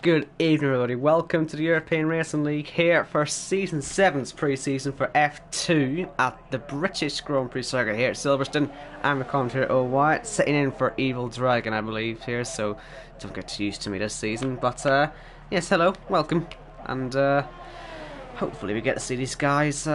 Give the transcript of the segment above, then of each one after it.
Good evening, everybody. Welcome to the European Racing League here for Season 7's pre-season for F2 at the British Grand Prix circuit here at Silverstone. I'm a commentator, OY, sitting in for Evil Dragon, I believe, here, so don't get too used to me this season. But, yes, hello, welcome, and hopefully we get to see these guys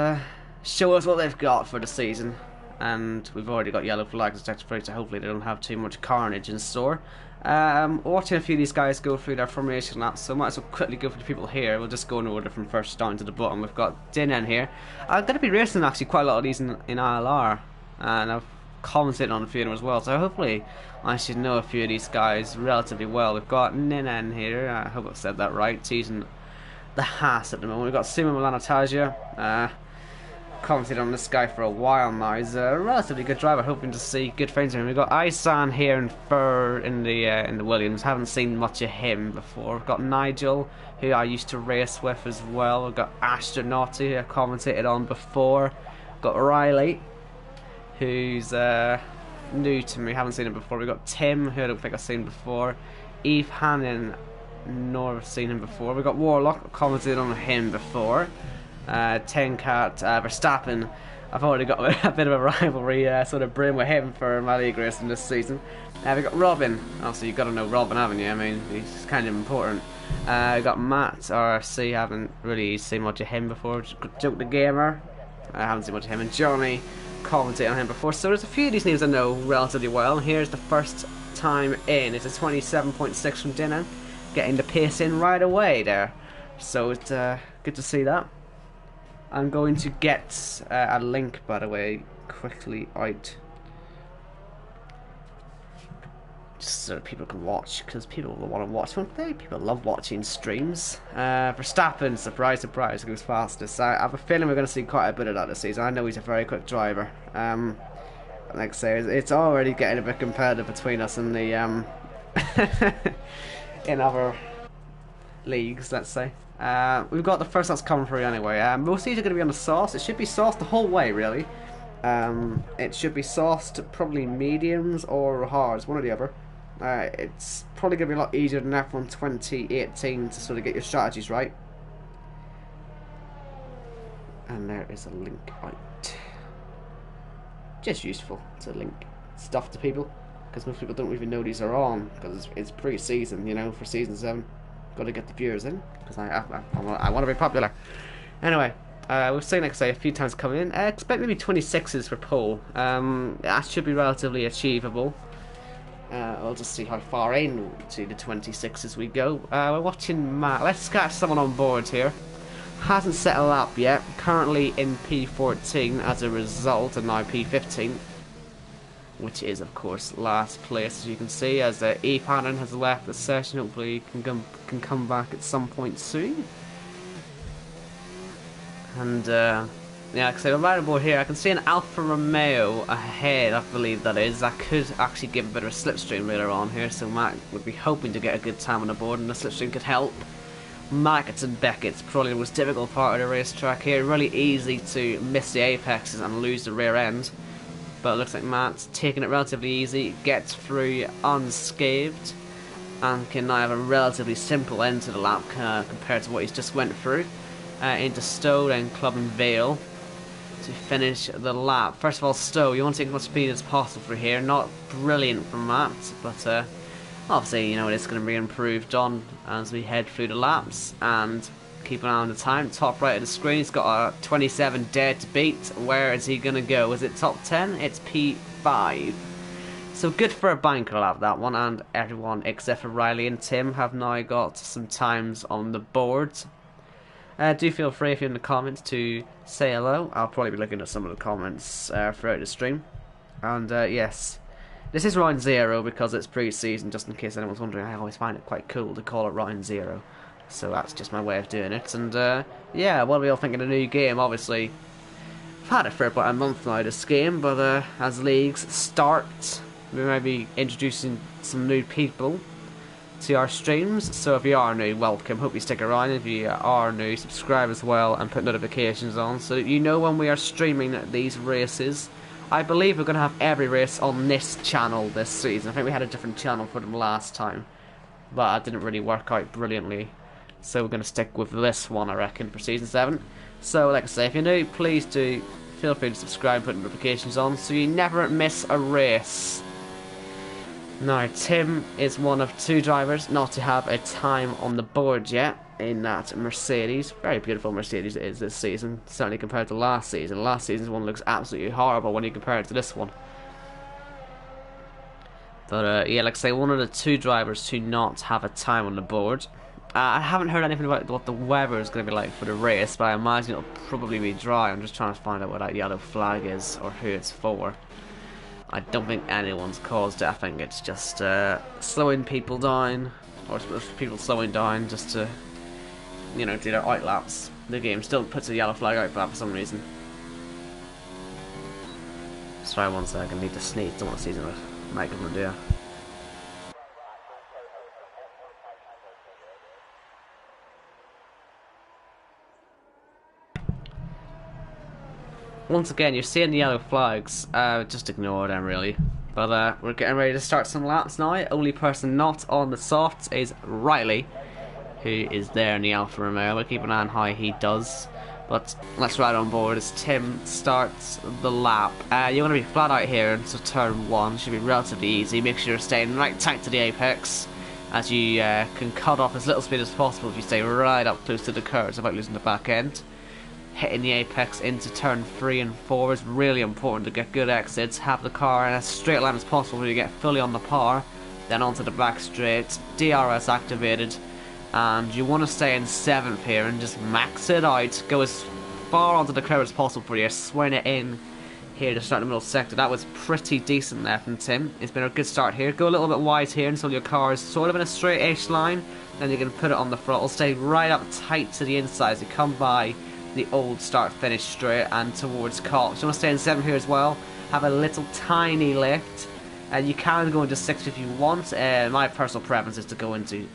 show us what they've got for the season. And we've already got yellow flags attached to, so hopefully they don't have too much carnage in store. Watching a few of these guys go through their formation laps, so I might as well quickly go for the people here. We'll just go in order from first down to the bottom. We've got Dinan here. I'm going to be racing actually quite a lot of these in ILR, and I've commented on a few of them as well, so hopefully I should know a few of these guys relatively well. We've got Ninan here, I hope I've said that right. He's in the Haas at the moment. We've got Suma Milanataja. Commented on this guy for a while now. He's a relatively good driver, hoping to see good things from him. We've got Isan here in third in the Williams. Haven't seen much of him before. We've got Nigel, who I used to race with as well. We've got Astronauty, who I commentated on before. We've got Riley, who's new to me. Haven't seen him before. We've got Tim, who I don't think I've seen before. Eve Hannon, nor have seen him before. We've got Warlock, commented on him before. Tenkat, Verstappen. I've already got a bit of a rivalry sort of brim with him for my league racing this season. We've got Robin. Also, you've got to know Robin, haven't you? I mean, he's kind of important. We've got Matt, RC. Haven't really seen much of him before. Joke the Gamer. I haven't seen much of him. And Johnny, commented on him before. So there's a few of these names I know relatively well. And here's the first time in. It's a 27.6 from Dinan. Getting the pace in right away there. So it's good to see that. I'm going to get a link, by the way, quickly out, just so that people can watch, because people will want to watch. People love watching streams. Verstappen, surprise, surprise, goes fastest. I have a feeling we're going to see quite a bit of that this season. I know he's a very quick driver. Like I say, it's already getting a bit competitive between us and the in other leagues, let's say. We've got the first that's coming through anyway. Most of these are going to be on the sauce. It should be sauced the whole way, really. It should be sauced probably mediums or hards, one or the other. It's probably going to be a lot easier than F1 2018 to sort of get your strategies right. And there is a link out. Just useful to link stuff to people, because most people don't even know these are on, because it's pre-season, you know, for Season 7. Got to get the viewers in, because I want to be popular. Anyway, we've seen, like I say, a few times coming in. Expect maybe 26s for pole. That should be relatively achievable. We'll just see how far into the 26s we go. We're watching Matt. Let's catch someone on board here. Hasn't set a lap yet. Currently in P14 as a result, and now P15. Which is, of course, last place, as you can see, as Eve Hannon has left the session. Hopefully he can come back at some point soon. And, yeah, like I say, we're right on board here. I can see an Alfa Romeo ahead, I believe that is. That could actually give a bit of a slipstream later on here, so Matt would be hoping to get a good time on the board, and the slipstream could help. Mackett's and Beckett's probably the most difficult part of the racetrack here. Really easy to miss the apexes and lose the rear end. But it looks like Matt's taking it relatively easy, gets through unscathed, and can now have a relatively simple end to the lap compared to what he's just went through. Into Stowe, then Club and Vale to finish the lap. First of all, Stowe, you want to take as much speed as possible through here. Not brilliant from Matt, but obviously, you know, it's going to be improved on as we head through the laps. And keep an eye on the time. Top right of the screen, he's got a 27 dead to beat. Where is he going to go? Is it top 10? It's P5. So good for a banker lap, that one. And everyone except for Riley and Tim have now got some times on the board. Do feel free, if you're in the comments, to say hello. I'll probably be looking at some of the comments throughout the stream. And yes, this is round 0 because it's pre-season, just in case anyone's wondering. I always find it quite cool to call it round 0. So that's just my way of doing it. And yeah, what are we all thinking of the new game? Obviously, I've had it for about a month now, this game, but as leagues start, we may be introducing some new people to our streams. So if you are new, welcome. Hope you stick around. If you are new, subscribe as well and put notifications on so that you know when we are streaming these races. I believe we're going to have every race on this channel this season. I think we had a different channel for them last time. but it didn't really work out brilliantly. So we're going to stick with this one, I reckon, for Season 7. So, like I say, if you're new, please do feel free to subscribe and put notifications on so you never miss a race. Now, Tim is one of 2 drivers not to have a time on the board yet in that Mercedes. Very beautiful Mercedes it is this season, certainly compared to last season. Last season's one looks absolutely horrible when you compare it to this one. But yeah, like I say, one of the 2 drivers to not have a time on the board. I haven't heard anything about what the weather is going to be like for the race, but I imagine it'll probably be dry. I'm just trying to find out what that yellow flag is or who it's for. I don't think anyone's caused it. I think it's just slowing people down, or people slowing down just to, you know, do their outlaps. The game still puts a yellow flag out for that for some reason. Sorry, 1 second. Need to sneeze. Don't want to sneeze in the microphone, do you? Once again, you're seeing the yellow flags, just ignore them really. But we're getting ready to start some laps now. Only person not on the softs is Riley, who is there in the Alfa Romeo. We'll keep an eye on how he does. But let's ride on board as Tim starts the lap. You want to be flat out here into turn 1, should be relatively easy. Make sure you're staying right tight to the apex, as you can cut off as little speed as possible if you stay right up close to the curves without losing the back end. Hitting the apex into turn 3 and 4 is really important to get good exits. Have the car in as straight line as possible where you get fully on the power. Then onto the back straight, DRS activated, and you want to stay in 7th here and just max it out. Go as far onto the curve as possible for you. Swing it in here to start the middle sector. That was pretty decent there from Tim. It's been a good start here. Go a little bit wide here until your car is sort of in a straight-ish line. Then you can put it on the throttle. Stay right up tight to the inside as you come by the old start-finish straight and towards Cox. You want to stay in 7 here as well. Have a little tiny lift, and you can go into 6 if you want. My personal preference is to go into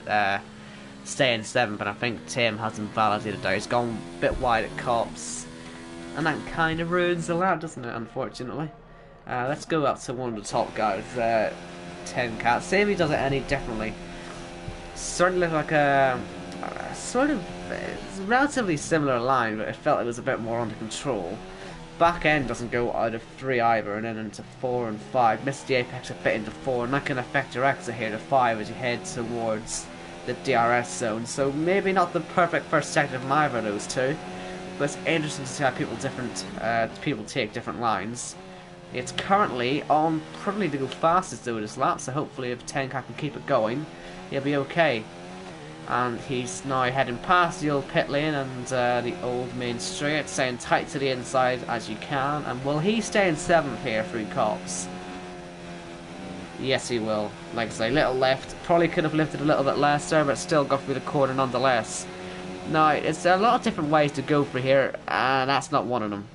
stay in 7, but I think Tim hasn't validated that. He's gone a bit wide at Cox, and that kind of ruins the lap, doesn't it, unfortunately. Let's go up to one of the top guys, 10 Cat. See if he does it any differently. Certainly like a sort of it's a relatively similar line, but it felt it was a bit more under control. Back end doesn't go out of 3 either, and then into 4 and 5. Missed the apex a bit into 4, and that can affect your exit here to 5 as you head towards the DRS zone. So maybe not the perfect first sector from either of those 2, but it's interesting to see how people take different lines. It's currently on probably to go fastest though this lap, so hopefully if 10 can keep it going, he'll be okay. And he's now heading past the old pit lane and the old main straight, staying tight to the inside as you can. And will he stay in 7th here through Cox? Yes, he will. Like I say, little left. Probably could have lifted a little bit less there, but still got through the corner nonetheless. Now, it's a lot of different ways to go for here, and that's not one of them,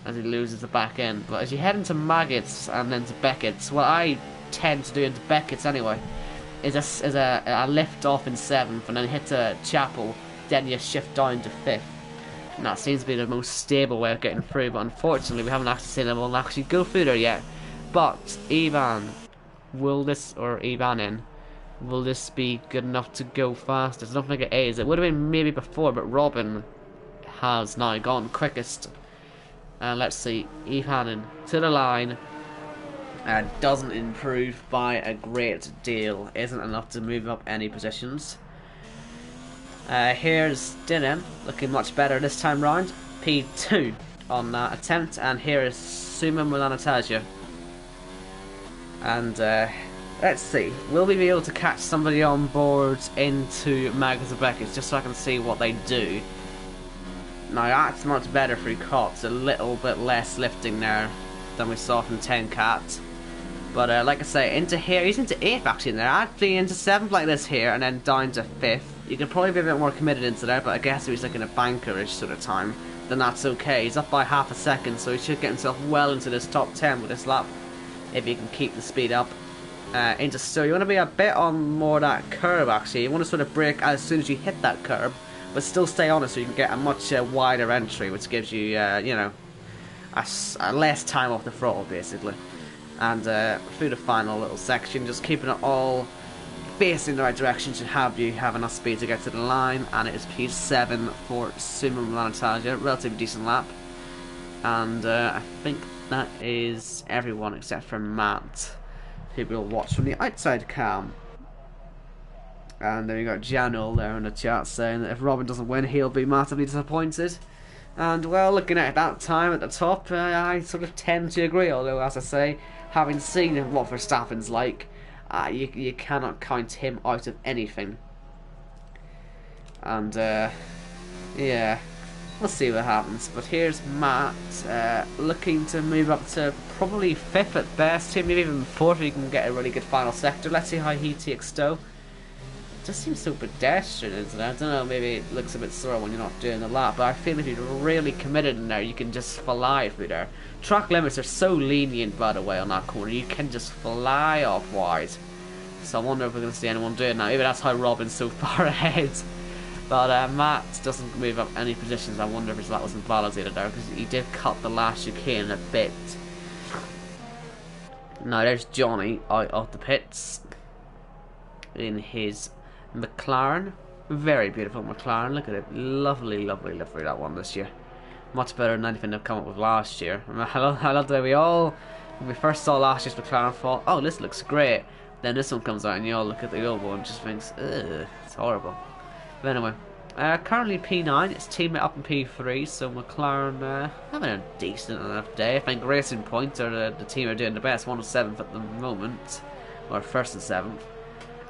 as he loses the back end. But as you head into Maggots and then to Beckett's, what I tend to do into Beckett's anyway, is a lift off in 7th and then hit a Chapel, then you shift down to 5th. And that seems to be the most stable way of getting through, but unfortunately we haven't actually seen them all actually go through there yet. But Ivan, will this be good enough to go fastest? I don't think it is. It would have been maybe before, but Robin has now gone quickest. And let's see, Ivanen to the line. Doesn't improve by a great deal. Isn't enough to move up any positions. Here's Dylan, looking much better this time round. P2 on that attempt. And here is Suma Mulanataja. And let's see, will we be able to catch somebody on board into Magnus Beckett just so I can see what they do? Now that's much better for Cox, a little bit less lifting there than we saw from 10 Cat. But like I say, into here, he's into 8th actually in there. Actually into 7th like this here, and then down to 5th. You can probably be a bit more committed into there, but I guess if he's like in a bankerish sort of time, then that's okay. He's up by half a second, so he should get himself well into this top 10 with this lap, if he can keep the speed up. So you want to be a bit on more that curve actually. You want to sort of brake as soon as you hit that curve, but still stay on it so you can get a much wider entry, which gives you, you know, a less time off the throttle basically. And through the final little section, just keeping it all facing the right direction should have you have enough speed to get to the line, and it is P7 for Sumo Milanitalia, relatively decent lap. And I think that is everyone except for Matt, who will watch from the outside cam. And then you got Janul there in the chat saying that if Robin doesn't win, he'll be massively disappointed. And well, looking at that time at the top, I sort of tend to agree. Although, as I say, having seen what Verstappen's like, you cannot count him out of anything. And yeah, we'll see what happens. But here's Matt looking to move up to probably 5th at best, maybe even 4th if he can get a really good final sector. Let's see how he takes Stowe. Just seems so pedestrian, isn't it? I don't know, maybe it looks a bit slower when you're not doing the lap, but I feel if you're really committed in there, you can just fly through there. Track limits are so lenient, by the way, on that corner. You can just fly off wide. So I wonder if we're going to see anyone doing that. Maybe that's how Robin's so far ahead. But Matt doesn't move up any positions. I wonder if his lap was invalidated there, because he did cut the last chicane a bit. Now there's Johnny out of the pits in his McLaren. Very beautiful McLaren. Look at it. Lovely, lovely livery, that one this year. Much better than anything they've come up with last year. I love the way when we first saw last year's McLaren, thought, oh, this looks great. Then this one comes out and you all look at the old one and just thinks, ugh, it's horrible. But anyway, currently P9, it's teammate up in P3, so McLaren having a decent enough day. I think Racing Point are the team are doing the best, 1 and 7th at the moment, or 1st and 7th.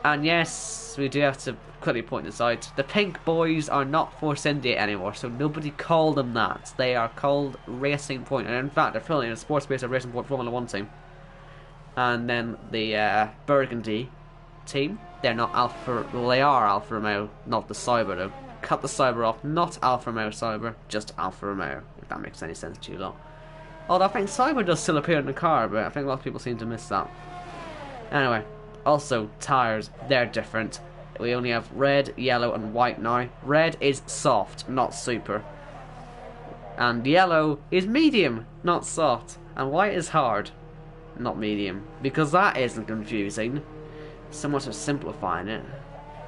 And yes, we do have to quickly point this out. The Pink Boys are not Force India anymore, so nobody called them that. They are called Racing Point, and in fact, they're filling in a sports base at Racing Point Formula 1 team. And then the Burgundy team, they're not Alfa, well, they are Alfa Romeo, not the Sauber though. Cut the Sauber off, not Alfa Romeo Sauber, just Alfa Romeo, if that makes any sense to you lot. Although I think Sauber does still appear in the car, but I think a lot of people seem to miss that. Anyway. Also, tyres, they're different. We only have red, yellow and white now. Red is soft, not super. And yellow is medium, not soft. And white is hard, not medium. Because that isn't confusing. So much for simplifying it.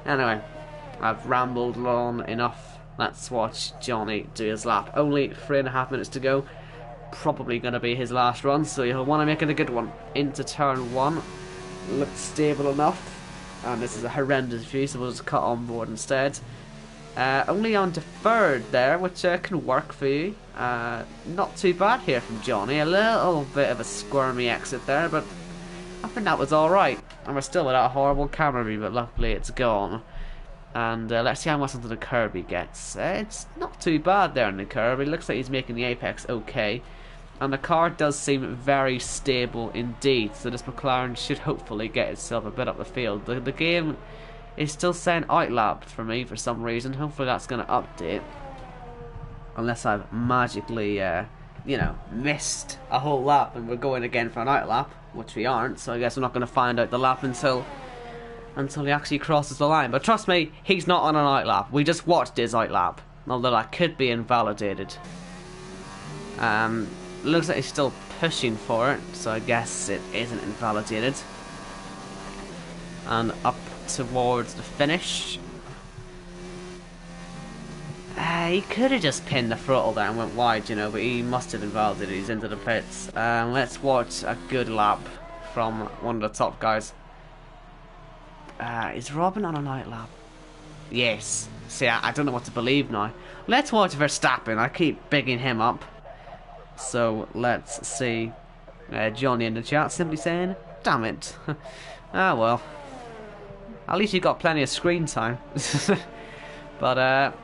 Anyway, I've rambled on enough. Let's watch Johnny do his lap. Only 3.5 minutes to go. Probably going to be his last run, so you'll want to make it a good one. Into turn 1. Looked stable enough, and this is a horrendous view, so we'll just cut on board instead. Only on to 3rd there, which can work for you. Not too bad here from Johnny. A little bit of a squirmy exit there, but I think that was alright. And we're still without a horrible camera view, but luckily it's gone. And let's see how much onto the curb he gets. It's not too bad there on the curb. It looks like he's making the apex okay. And the car does seem very stable indeed, so this McLaren should hopefully get itself a bit up the field. The game is still saying outlapped for me for some reason. Hopefully that's going to update. Unless I've magically, you know, missed a whole lap and we're going again for an outlap, which we aren't, so I guess we're not going to find out the lap until he actually crosses the line. But trust me, he's not on an outlap. We just watched his outlap, although that could be invalidated. Looks like he's still pushing for it, so I guess it isn't invalidated. And up towards the finish. He could have just pinned the throttle there and went wide, you know, but he must have invalidated. He's into the pits. Let's watch a good lap from one of the top guys. Is Robin on a night lap? Yes. See, I don't know what to believe now. Let's watch Verstappen. I keep bigging him up. So let's see. Johnny in the chat simply saying, damn it. Ah well. At least you got plenty of screen time. But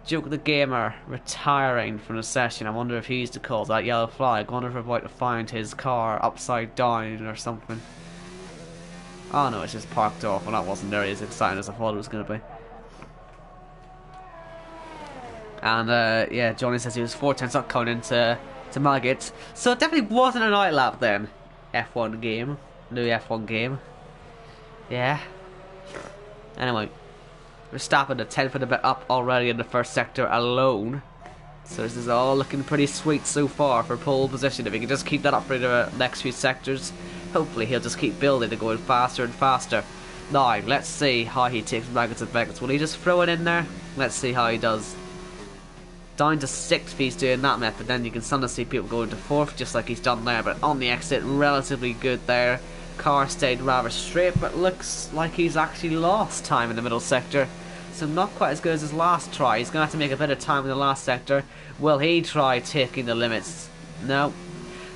Joke the Gamer retiring from the session. I wonder if he's the cause of that yellow flag. I wonder if we're about to find his car upside down or something. Oh no, it's just parked off. Well, that wasn't nearly as exciting as I thought it was going to be. And yeah, Johnny says he was 4 tenths up coming into Margate. So it definitely wasn't a night lap then. F1 game. New F1 game. Yeah. Anyway. Verstappen a 10th and a bit up already in the first sector alone. So this is all looking pretty sweet so far for pole position. If he can just keep that up for the next few sectors, hopefully he'll just keep building and going faster and faster. Now, let's see how he takes Maggots and Beckets. Will he just throw it in there? Let's see how he does. Down to 6th if he's doing that method, then you can sometimes see people go into 4th just like he's done there, but on the exit, relatively good there. Car stayed rather straight, but looks like he's actually lost time in the middle sector. So not quite as good as his last try. He's going to have to make a bit of time in the last sector. Will he try taking the limits? No.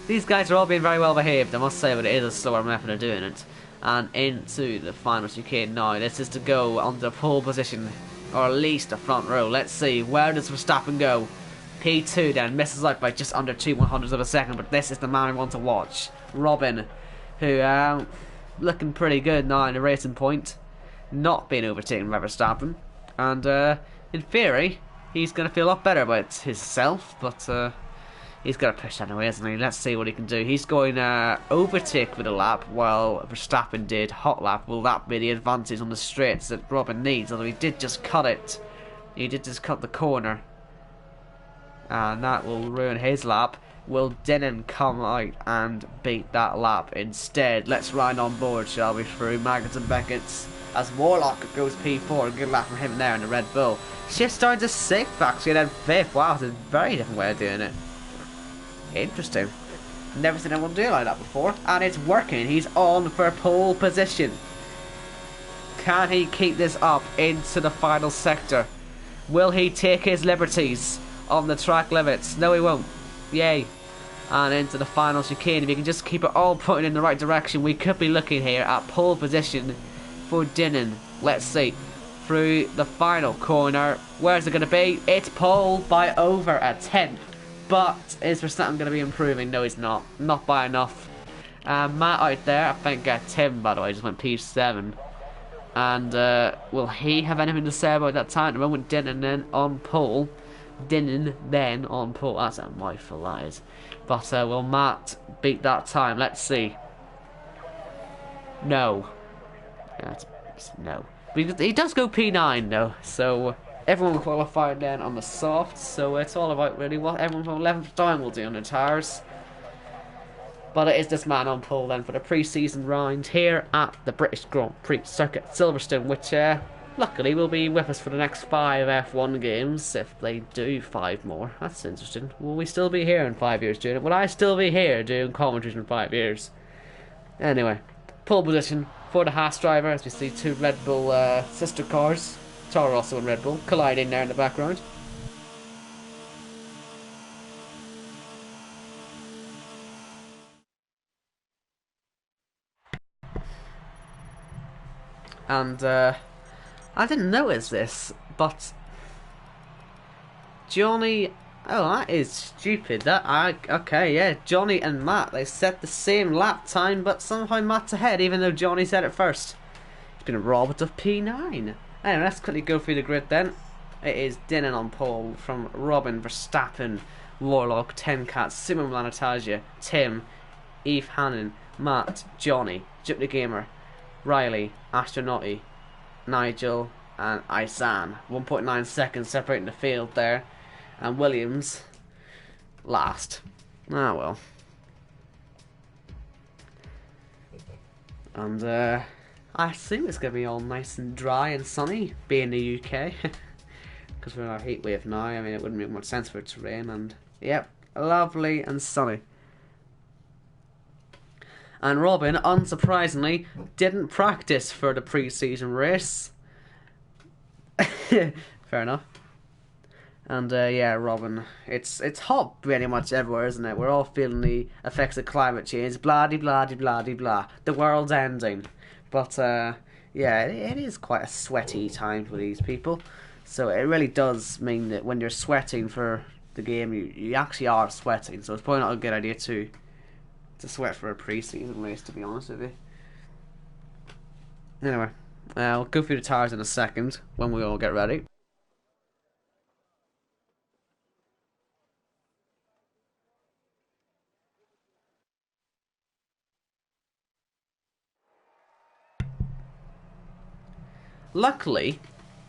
These guys are all being very well behaved, I must say, but it is a slower method of doing it. And into the final chicane now. This is to go on the pole position, or at least the front row. Let's see, where does Verstappen go? P2 then misses out by just under 2/100ths of a second, but this is the man we want to watch. Robin, who looking pretty good now in the racing point, not being overtaken by Verstappen, and in theory he's going to feel a lot better about himself, but he's got to push that away, isn't he? Let's see what he can do. He's going to overtake with a lap while Verstappen did hot lap. Will that be the advantage on the straights that Robin needs? Although he did just cut it. He did just cut the corner, and that will ruin his lap. Will Denon come out and beat that lap instead? Let's ride on board, shall we, through Maggots and Beckett's, as Warlock goes P4. A good lap from him there in the Red Bull. Shifts down to 6th actually, and then 5th. Wow, it's a very different way of doing it. Interesting. Never seen anyone do it like that before, and it's working. He's on for pole position. Can he keep this up into the final sector? Will he take his liberties on the track limits? No, he won't. Yay. And into the final chicane. If he can just keep it all pointing in the right direction, we could be looking here at pole position for Denon. Let's see. Through the final corner. Where's it going to be? It's pole by over a 10th. But is Verstappen going to be improving? No, he's not. Not by enough. Matt out there, I think Tim, by the way, just went P7. And will he have anything to say about that time? At the moment, Denon then on pole. Denon then on pole. That's a mouthful, that is. But will Matt beat that time? Let's see. No. No. But he does go P9 though, so everyone qualified then on the soft, so it's all about really what everyone from 11th down will do on the tires. But it is this man on pole then for the pre-season round here at the British Grand Prix circuit Silverstone, which luckily will be with us for the next 5 F1 games, if they do 5 more. That's interesting. Will we still be here in 5 years doing it? Will I still be here doing commentaries in 5 years? Anyway, pole position for the Haas driver, as we see 2 Red Bull sister cars, Toro also in Red Bull, colliding there in the background. And I didn't notice this, but Johnny, oh, that is stupid. Okay, yeah, Johnny and Matt, they set the same lap time, but somehow Matt's ahead, even though Johnny said it first. He's been robbed of P9. Anyway, let's quickly go through the grid then. It is Denon on pole from Robin, Verstappen, Warlock, Tencat, Simon Lanatasia, Tim, Eve Hannon, Matt, Johnny, Jip the Gamer, Riley, Astronauty, Nigel, and Isan. 1.9 seconds separating the field there. And Williams last. Ah well. And I assume it's going to be all nice and dry and sunny, being the UK. Because we're in our heat wave now. I mean, it wouldn't make much sense for it to rain. And yep, lovely and sunny. And Robin, unsurprisingly, didn't practice for the pre-season race. Fair enough. And yeah, Robin, it's hot pretty much everywhere, isn't it? We're all feeling the effects of climate change. Blah de blah de blah de blah. The world's ending. But yeah, it is quite a sweaty time for these people. So it really does mean that when you're sweating for the game, you actually are sweating. So it's probably not a good idea to sweat for a pre-season race, to be honest with you. Anyway, I'll go through the tires in a second when we all get ready. Luckily,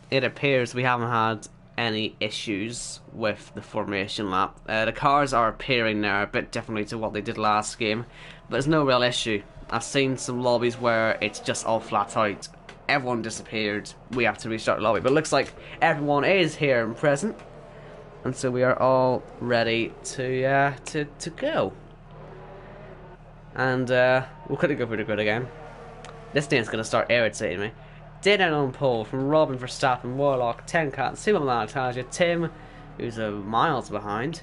it appears we haven't had any issues with the formation lap. The cars are appearing now a bit differently to what they did last game, but there's no real issue. I've seen some lobbies where it's just all flat out everyone disappeared. We have to restart the lobby. But it looks like everyone is here and present. And so we are all ready to go. And we'll quickly go through the grid again. This thing's going to start irritating me. Dylan on pole from Robin Verstappen, Warlock, Tenkat, Superman, Natasha, Tim, who's miles behind.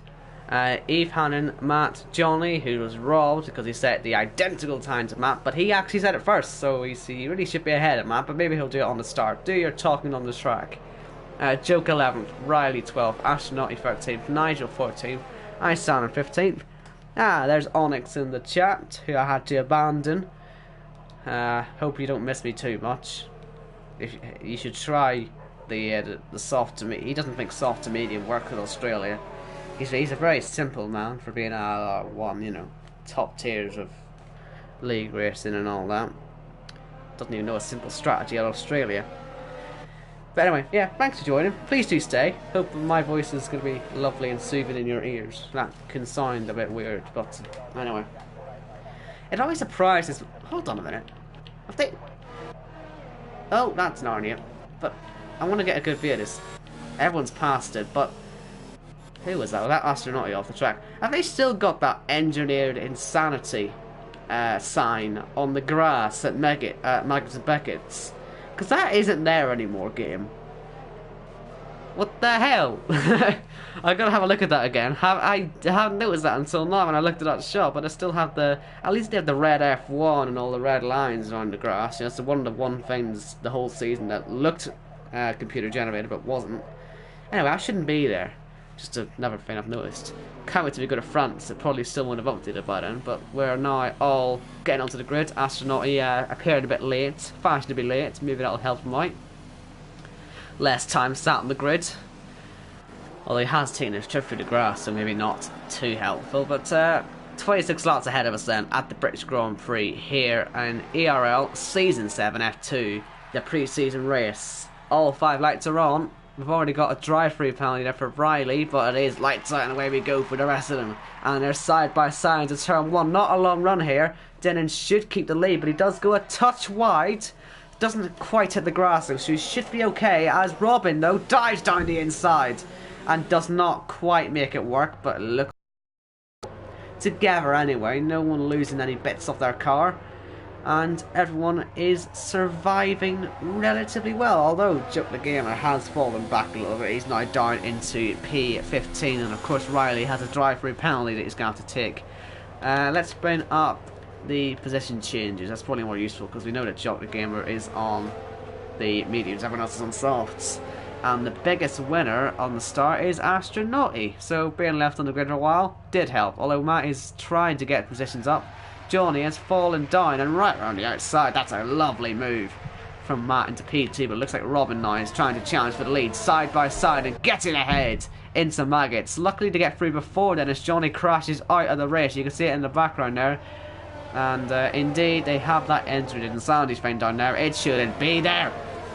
Eve Hannon, Matt, Johnny, who was robbed because he set the identical time to Matt, but he actually said it first, so he really should be ahead of Matt, but maybe he'll do it on the start. Do your talking on the track. Joke 11th, Riley 12th, Astronaut 13th, Nigel 14th, Iceland 15th. There's Onyx in the chat, who I had to abandon. Hope you don't miss me too much. If you should try the soft to medium. He doesn't think soft to medium work with Australia. He's a very simple man for being one, you know, top tiers of league racing and all that. Doesn't even know a simple strategy out of Australia. But anyway, yeah, thanks for joining. Please do stay. Hope my voice is going to be lovely and soothing in your ears. That can sound a bit weird, but anyway. It always surprises... Hold on a minute. Have they... Oh, that's Narnia. But I want to get a good view of this. Everyone's passed it, but... Who was that? Well, that astronaut off the track. Have they still got that engineered insanity sign on the grass at Maggotts and Beckett's? Because that isn't there anymore, game. What the hell? I gotta have a look at that again. I haven't noticed that until now when I looked at that shop, but I still have the... At least they have the red F1 and all the red lines on the grass. You know, it's one of the things the whole season that looked computer generated but wasn't. Anyway, I shouldn't be there. Just another thing I've noticed. Can't wait till we go to France. It probably still won't have updated by then, but we're now all getting onto the grid. Astronaut appeared a bit late, fashionably late. Maybe that'll help him out. Less time sat on the grid. Although he has taken his trip through the grass, so maybe not too helpful. But 26 laps ahead of us then at the British Grand Prix here in ERL Season 7 F2, the pre-season race. All 5 lights are on. We've already got a drive-through penalty there for Riley, but it is lights out and away we go for the rest of them. And they're side by side into turn 1. Not a long run here. Denon should keep the lead, but he does go a touch wide. Doesn't quite hit the grass, so he should be okay. As Robin, though, dives down the inside and does not quite make it work, but look together anyway. No one losing any bits of their car. And everyone is surviving relatively well, although Joke the Gamer has fallen back a little bit. He's now down into P15, and of course Riley has a drive-through penalty that he's going to have to take. Let's bring up the position changes. That's probably more useful because we know that Joke the Gamer is on the mediums, everyone else is on softs. And the biggest winner on the start is Astronauty, so being left on the grid for a while did help, although Matt is trying to get positions up. Johnny has fallen down and right around the outside. That's a lovely move from Matt into P2, but it looks like Robin now is trying to challenge for the lead side by side and getting ahead into Maggotts. Luckily to get through before then as Johnny crashes out of the race. You can see it in the background there. And indeed they have that entered in Sandy's thing down there. It shouldn't be there.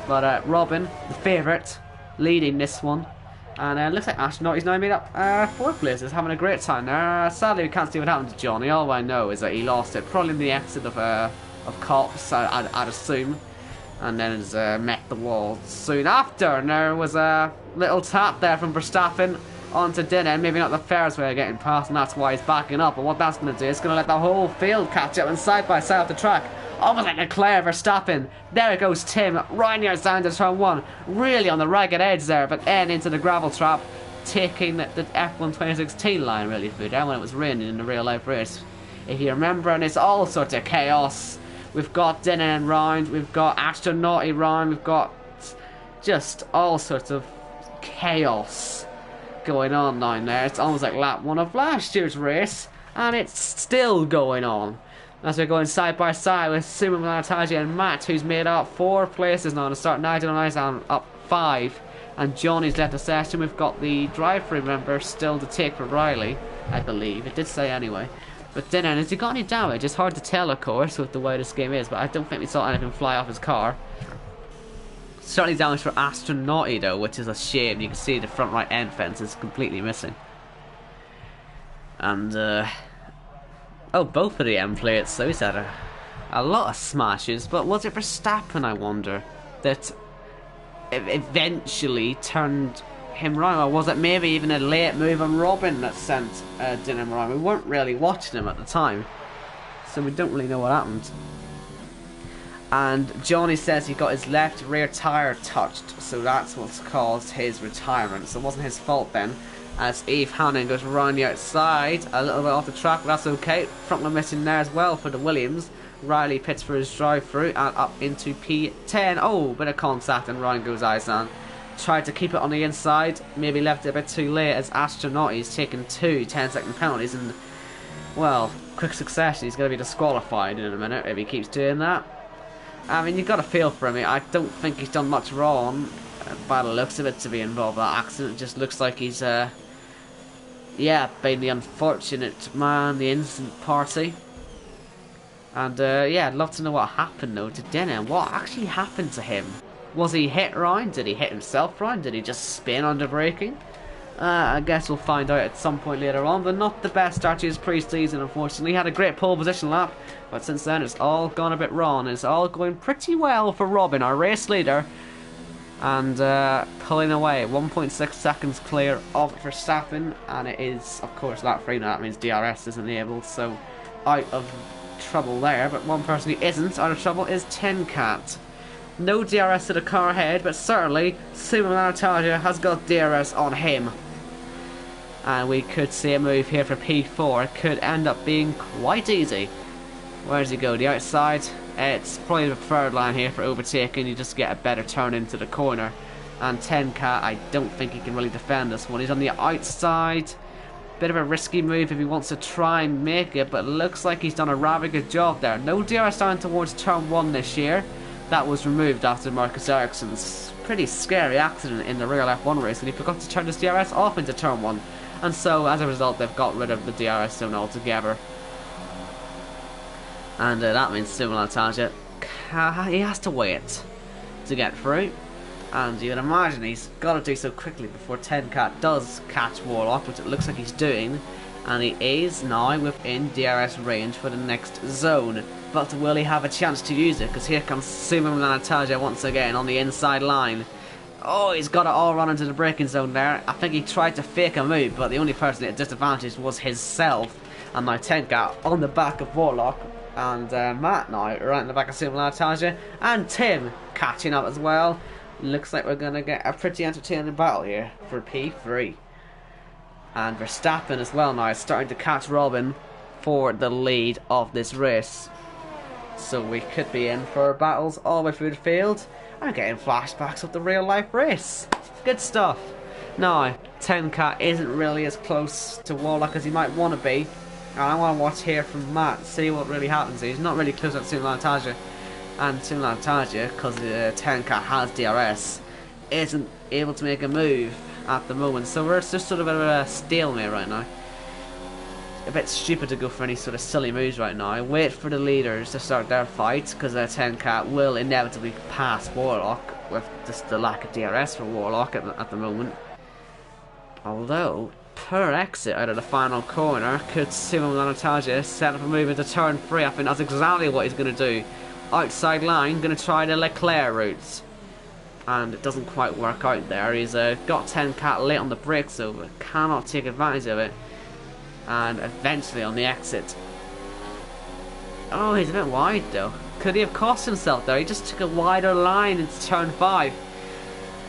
But Robin, the favourite, leading this one. And it looks like Astronaut is now made up 4th place. He's having a great time there. Sadly, we can't see what happened to Johnny. All I know is that he lost it. Probably in the exit of cops, I'd assume. And then has met the wall soon after. And there was a little tap there from Verstappen onto Dylan. Maybe not the fairest way of getting past, and that's why he's backing up. And what that's going to do is going to let the whole field catch up and side by side off the track. Almost like Leclerc, Verstappen. There goes Tim. Reinier's down to turn 1. Really on the ragged edge there, but then into the gravel trap, taking the F1 2016 line really through there when it was raining in the real life race. If you remember, and it's all sorts of chaos. We've got Dylan round, we've got Astronauty round, we've got just all sorts of chaos going on down there. It's almost like lap 1 of last year's race, and it's still going on. As we're going side by side with Superman, Natasha and Matt, who's made up 4 places now to start. Nigel and Iceland up 5. And Johnny's left the session. We've got the drive-through member still to take for Riley, I believe. It did say anyway. But then, has he got any damage? It's hard to tell, of course, with the way this game is. But I don't think we saw anything fly off his car. Certainly damage for Astronauty, though, which is a shame. You can see the front right end fence is completely missing. And, oh, both of the end plates, so he's had a lot of smashes, but was it Verstappen, I wonder? that eventually turned him around, or was it maybe even a late move on Robin that sent Dinham around? We weren't really watching him at the time, so we don't really know what happened. And Johnny says he got his left rear tyre touched, so that's what's caused his retirement. So it wasn't his fault then, as Eve Hannon goes round the outside, a little bit off the track, but that's okay. Frontman missing there as well for the Williams. Riley pits for his drive-through and up into P10. Oh, bit of contact and Ryan goes eyes on. Tried to keep it on the inside, maybe left it a bit too late as Astronauts taken 2 10-second penalties in, well, quick succession. He's going to be disqualified in a minute if he keeps doing that. I mean, you've got to feel for him. I don't think he's done much wrong by the looks of it to be involved in that accident. It just looks like he's, yeah, been the unfortunate man, the innocent party. And, yeah, I'd love to know what happened, though, to Denham. What actually happened to him? Was he hit round? Did he hit himself round? Did he just spin under braking? I guess we'll find out at some point later on, but not the best start to his pre-season, unfortunately. He had a great pole position lap, but since then it's all gone a bit wrong. It's all going pretty well for Robin, our race leader, and pulling away 1.6 seconds clear of Verstappen, and it is, of course, lap free. Now that means DRS is enabled, so out of trouble there. But one person who isn't out of trouble is Tin Cat. No DRS to the car ahead, but certainly Sumo Lanataja has got DRS on him. And we could see a move here for P4. It could end up being quite easy. Where does he go? The outside? It's probably the preferred line here for overtaking. You just get a better turn into the corner. And 10K, I don't think he can really defend this one. He's on the outside. Bit of a risky move if he wants to try and make it, but it looks like he's done a rather good job there. No DRS down towards turn 1 this year. That was removed after Marcus Ericsson's pretty scary accident in the real F1 race, and he forgot to turn his DRS off into turn 1. And so, as a result, they've got rid of the DRS zone altogether. And that means Sumo Lanataja, he has to wait to get through. And you can imagine he's got to do so quickly before 10Cat does catch Warlock, which it looks like he's doing. And he is now within DRS range for the next zone. But will he have a chance to use it? Because here comes Sumo Lanataja once again on the inside line. Oh, he's got it all run into the braking zone there. I think he tried to fake a move, but the only person at disadvantage was himself. And now 10Cat on the back of Warlock. And Matt now right in the back of Sumo Lanataja. And Tim catching up as well. Looks like we're going to get a pretty entertaining battle here for P3. And Verstappen as well now is starting to catch Robin for the lead of this race. So we could be in for battles all the way through the field. I'm getting flashbacks of the real life race. Good stuff. Now, 10Cat isn't really as close to Warlock as he might want to be. And I want to watch here from Matt, see what really happens. He's not really close up to Sumo Lanataja. And Sumo Lanataja, because 10Cat has DRS, isn't able to make a move at the moment. So we're just sort of at a stalemate right now. A bit stupid to go for any sort of silly moves right now. Wait for the leaders to start their fight, because 10Cat will inevitably pass Warlock with just the lack of DRS for Warlock at the moment. Although, per exit out of the final corner, could Sumo Lanataja set up a move into turn 3? I think that's exactly what he's going to do. Outside line, going to try the Leclerc route. And it doesn't quite work out there. He's got 10Cat late on the brakes, so cannot take advantage of it. And eventually on the exit. Oh, he's a bit wide though. Could he have cost himself there? He just took a wider line into turn 5.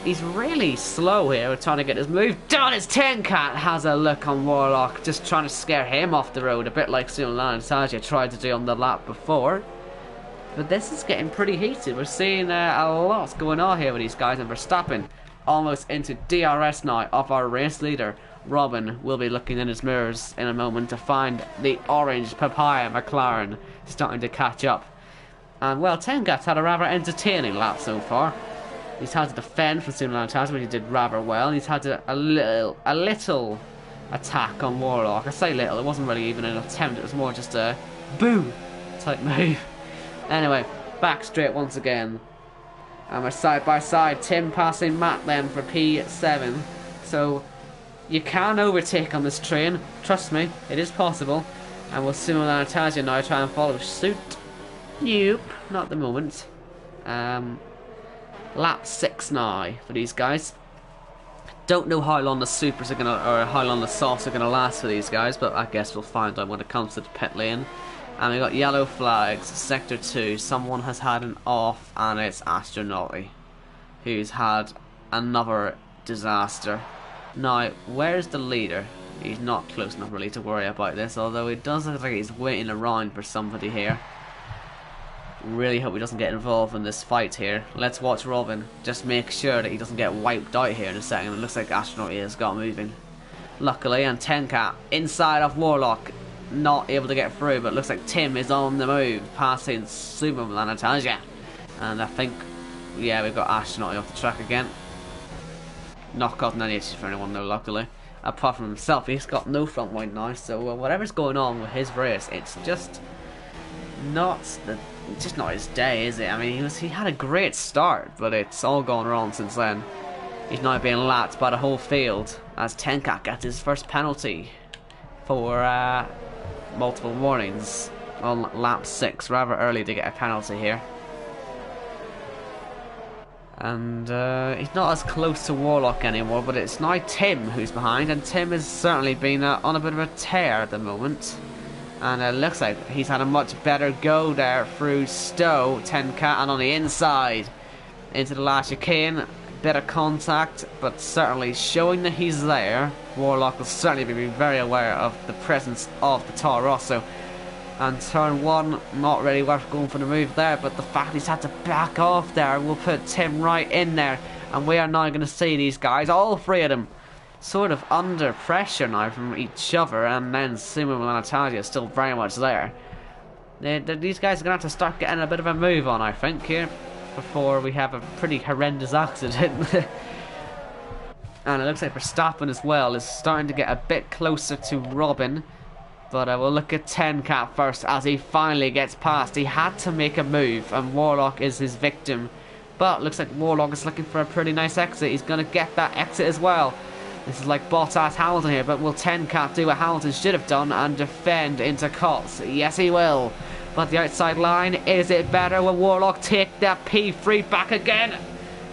He's really slow here. We're trying to get his move done. His 10Cat has a look on Warlock, just trying to scare him off the road, a bit like Sumo Lanataja tried to do on the lap before. But this is getting pretty heated. We're seeing a lot going on here with these guys, and Verstappen almost into DRS now of our race leader. Robin will be looking in his mirrors in a moment to find the orange papaya McLaren starting to catch up. And well, 10Cat's had a rather entertaining lap so far. He's had to defend from Sumo Lanataja, which he did rather well. And he's had a little attack on Warlock. I say little, it wasn't really even an attempt, it was more just a boom type move. Anyway, back straight once again. And we're side by side. Tim passing Matt then for P7. So you can overtake on this train. Trust me, it is possible. And will Sumo Lanataja now try and follow suit? Nope, not at the moment. Lap 6 now for these guys. Don't know how long the supers are gonna, or how long the softs are gonna last for these guys, but I guess we'll find out when it comes to the pit lane. And we got yellow flags, sector 2. Someone has had an off, and it's Astronauty, who's had another disaster. Now, where's the leader? He's not close enough really to worry about this, although it does look like he's waiting around for somebody here. Really hope he doesn't get involved in this fight here. Let's watch Robin. Just make sure that he doesn't get wiped out here in a second. It looks like Astronaut has got moving. Luckily, and Tenkat inside of Warlock, not able to get through, but looks like Tim is on the move, passing Super Anastasia. And I think, yeah, we've got Astronaut off the track again. Not causing any issues for anyone though, luckily. Apart from himself, he's got no front line now, so whatever's going on with his race, it's just not his day, is it? I mean, he had a great start, but it's all gone wrong since then. He's now being lapped by the whole field as Tenkat gets his first penalty for multiple warnings on lap 6. Rather early to get a penalty here. And he's not as close to Warlock anymore, but it's now Tim who's behind, and Tim has certainly been on a bit of a tear at the moment. And it looks like he's had a much better go there through Stowe, Tenkat, and on the inside into the last chicane. Bit of contact, but certainly showing that he's there. Warlock will certainly be very aware of the presence of the Toro Rosso. And turn 1, not really worth going for the move there, but the fact he's had to back off there will put Tim right in there. And we are now going to see these guys, all three of them, sort of under pressure now from each other, and then Sumo and Natalia is still very much there. These guys are going to have to start getting a bit of a move on, I think, here, before we have a pretty horrendous accident. And it looks like Verstappen as well is starting to get a bit closer to Robin. But we'll look at Tenkat first as he finally gets past. He had to make a move, and Warlock is his victim. But looks like Warlock is looking for a pretty nice exit. He's going to get that exit as well. This is like Bottas Hamilton here, but will Tenkat do what Hamilton should have done and defend into cuts? Yes, he will. But the outside line, is it better? Will Warlock take that P3 back again?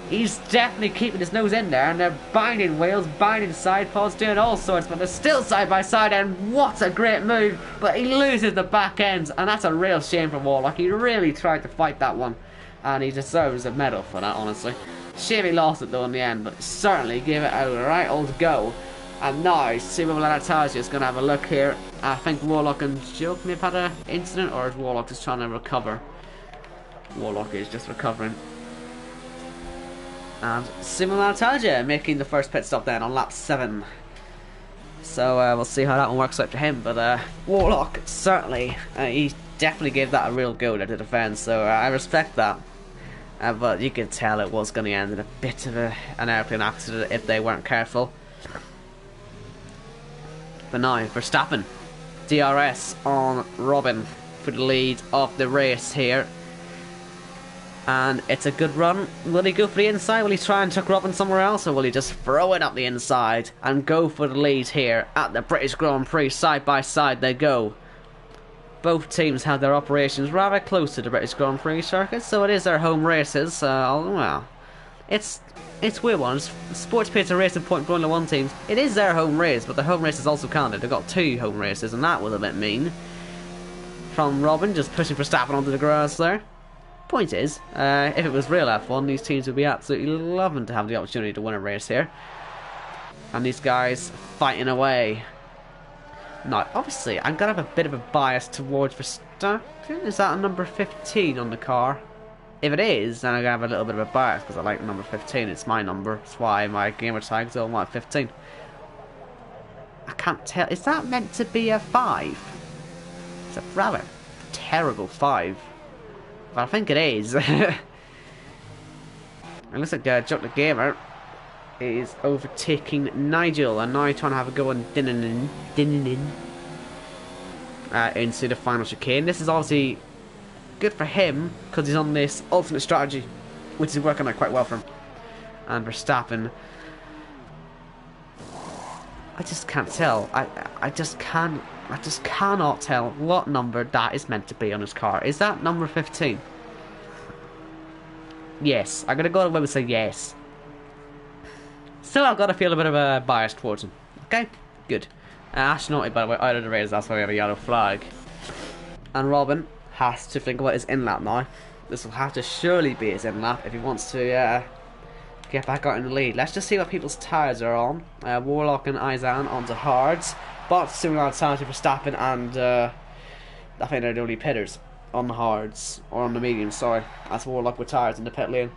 He's definitely keeping his nose in there, and they're binding wheels, binding side pods, doing all sorts, but they're still side by side, and what a great move. But he loses the back end, and that's a real shame for Warlock. He really tried to fight that one, and he deserves a medal for that, honestly. Shame he lost it though in the end, but certainly gave it a right old go. And now, Sumo Lanatasia is going to have a look here. I think Warlock and Joke may have had an incident, or is Warlock just trying to recover? Warlock is just recovering. And Sumo Lanatasia making the first pit stop then on lap 7. So we'll see how that one works out for him. But Warlock, certainly, he definitely gave that a real go there to defend, so I respect that. But you could tell it was going to end in a bit of an airplane accident if they weren't careful. But now, Verstappen, DRS on Robin for the lead of the race here. And it's a good run. Will he go for the inside? Will he try and tuck Robin somewhere else? Or will he just throw it up the inside and go for the lead here at the British Grand Prix? Side by side they go. Both teams have their operations rather close to the British Grand Prix circuit, so it is their home races. Well, it's weird one. Sports Pits are racing Point Formula 1 teams. It is their home race, but the home race is also counted. They've got 2 home races, and that was a bit mean. From Robin, just pushing Verstappen onto the grass there. Point is, if it was real F1, these teams would be absolutely loving to have the opportunity to win a race here. And these guys fighting away. Now, obviously, I'm going to have a bit of a bias towards Verstappen. Is that a number 15 on the car? If it is, then I'm going to have a little bit of a bias because I like number 15. It's my number. That's why my gamer tag's all my 15. I can't tell. Is that meant to be a 5? It's a rather terrible 5. But I think it is. It looks like Jock the Gamer is overtaking Nigel, and now trying to have a go on Dinnin into the final chicane. This is obviously good for him because he's on this ultimate strategy, which is working out quite well for him. And Verstappen, I just can't tell. I just cannot tell what number that is meant to be on his car. Is that number 15? Yes, I'm gonna go away and say yes. So I've got to feel a bit of a bias towards him. Okay, good. Astronaut, by the way, out of the race, that's why we have a yellow flag. And Robin has to think about his in-lap now. This will have to surely be his in-lap if he wants to get back out in the lead. Let's just see what people's tyres are on. Warlock and Izan onto hards. But similar to Verstappen and I think they're the only pitters on the hards. Or on the mediums, sorry. That's Warlock with tyres in the pit lane.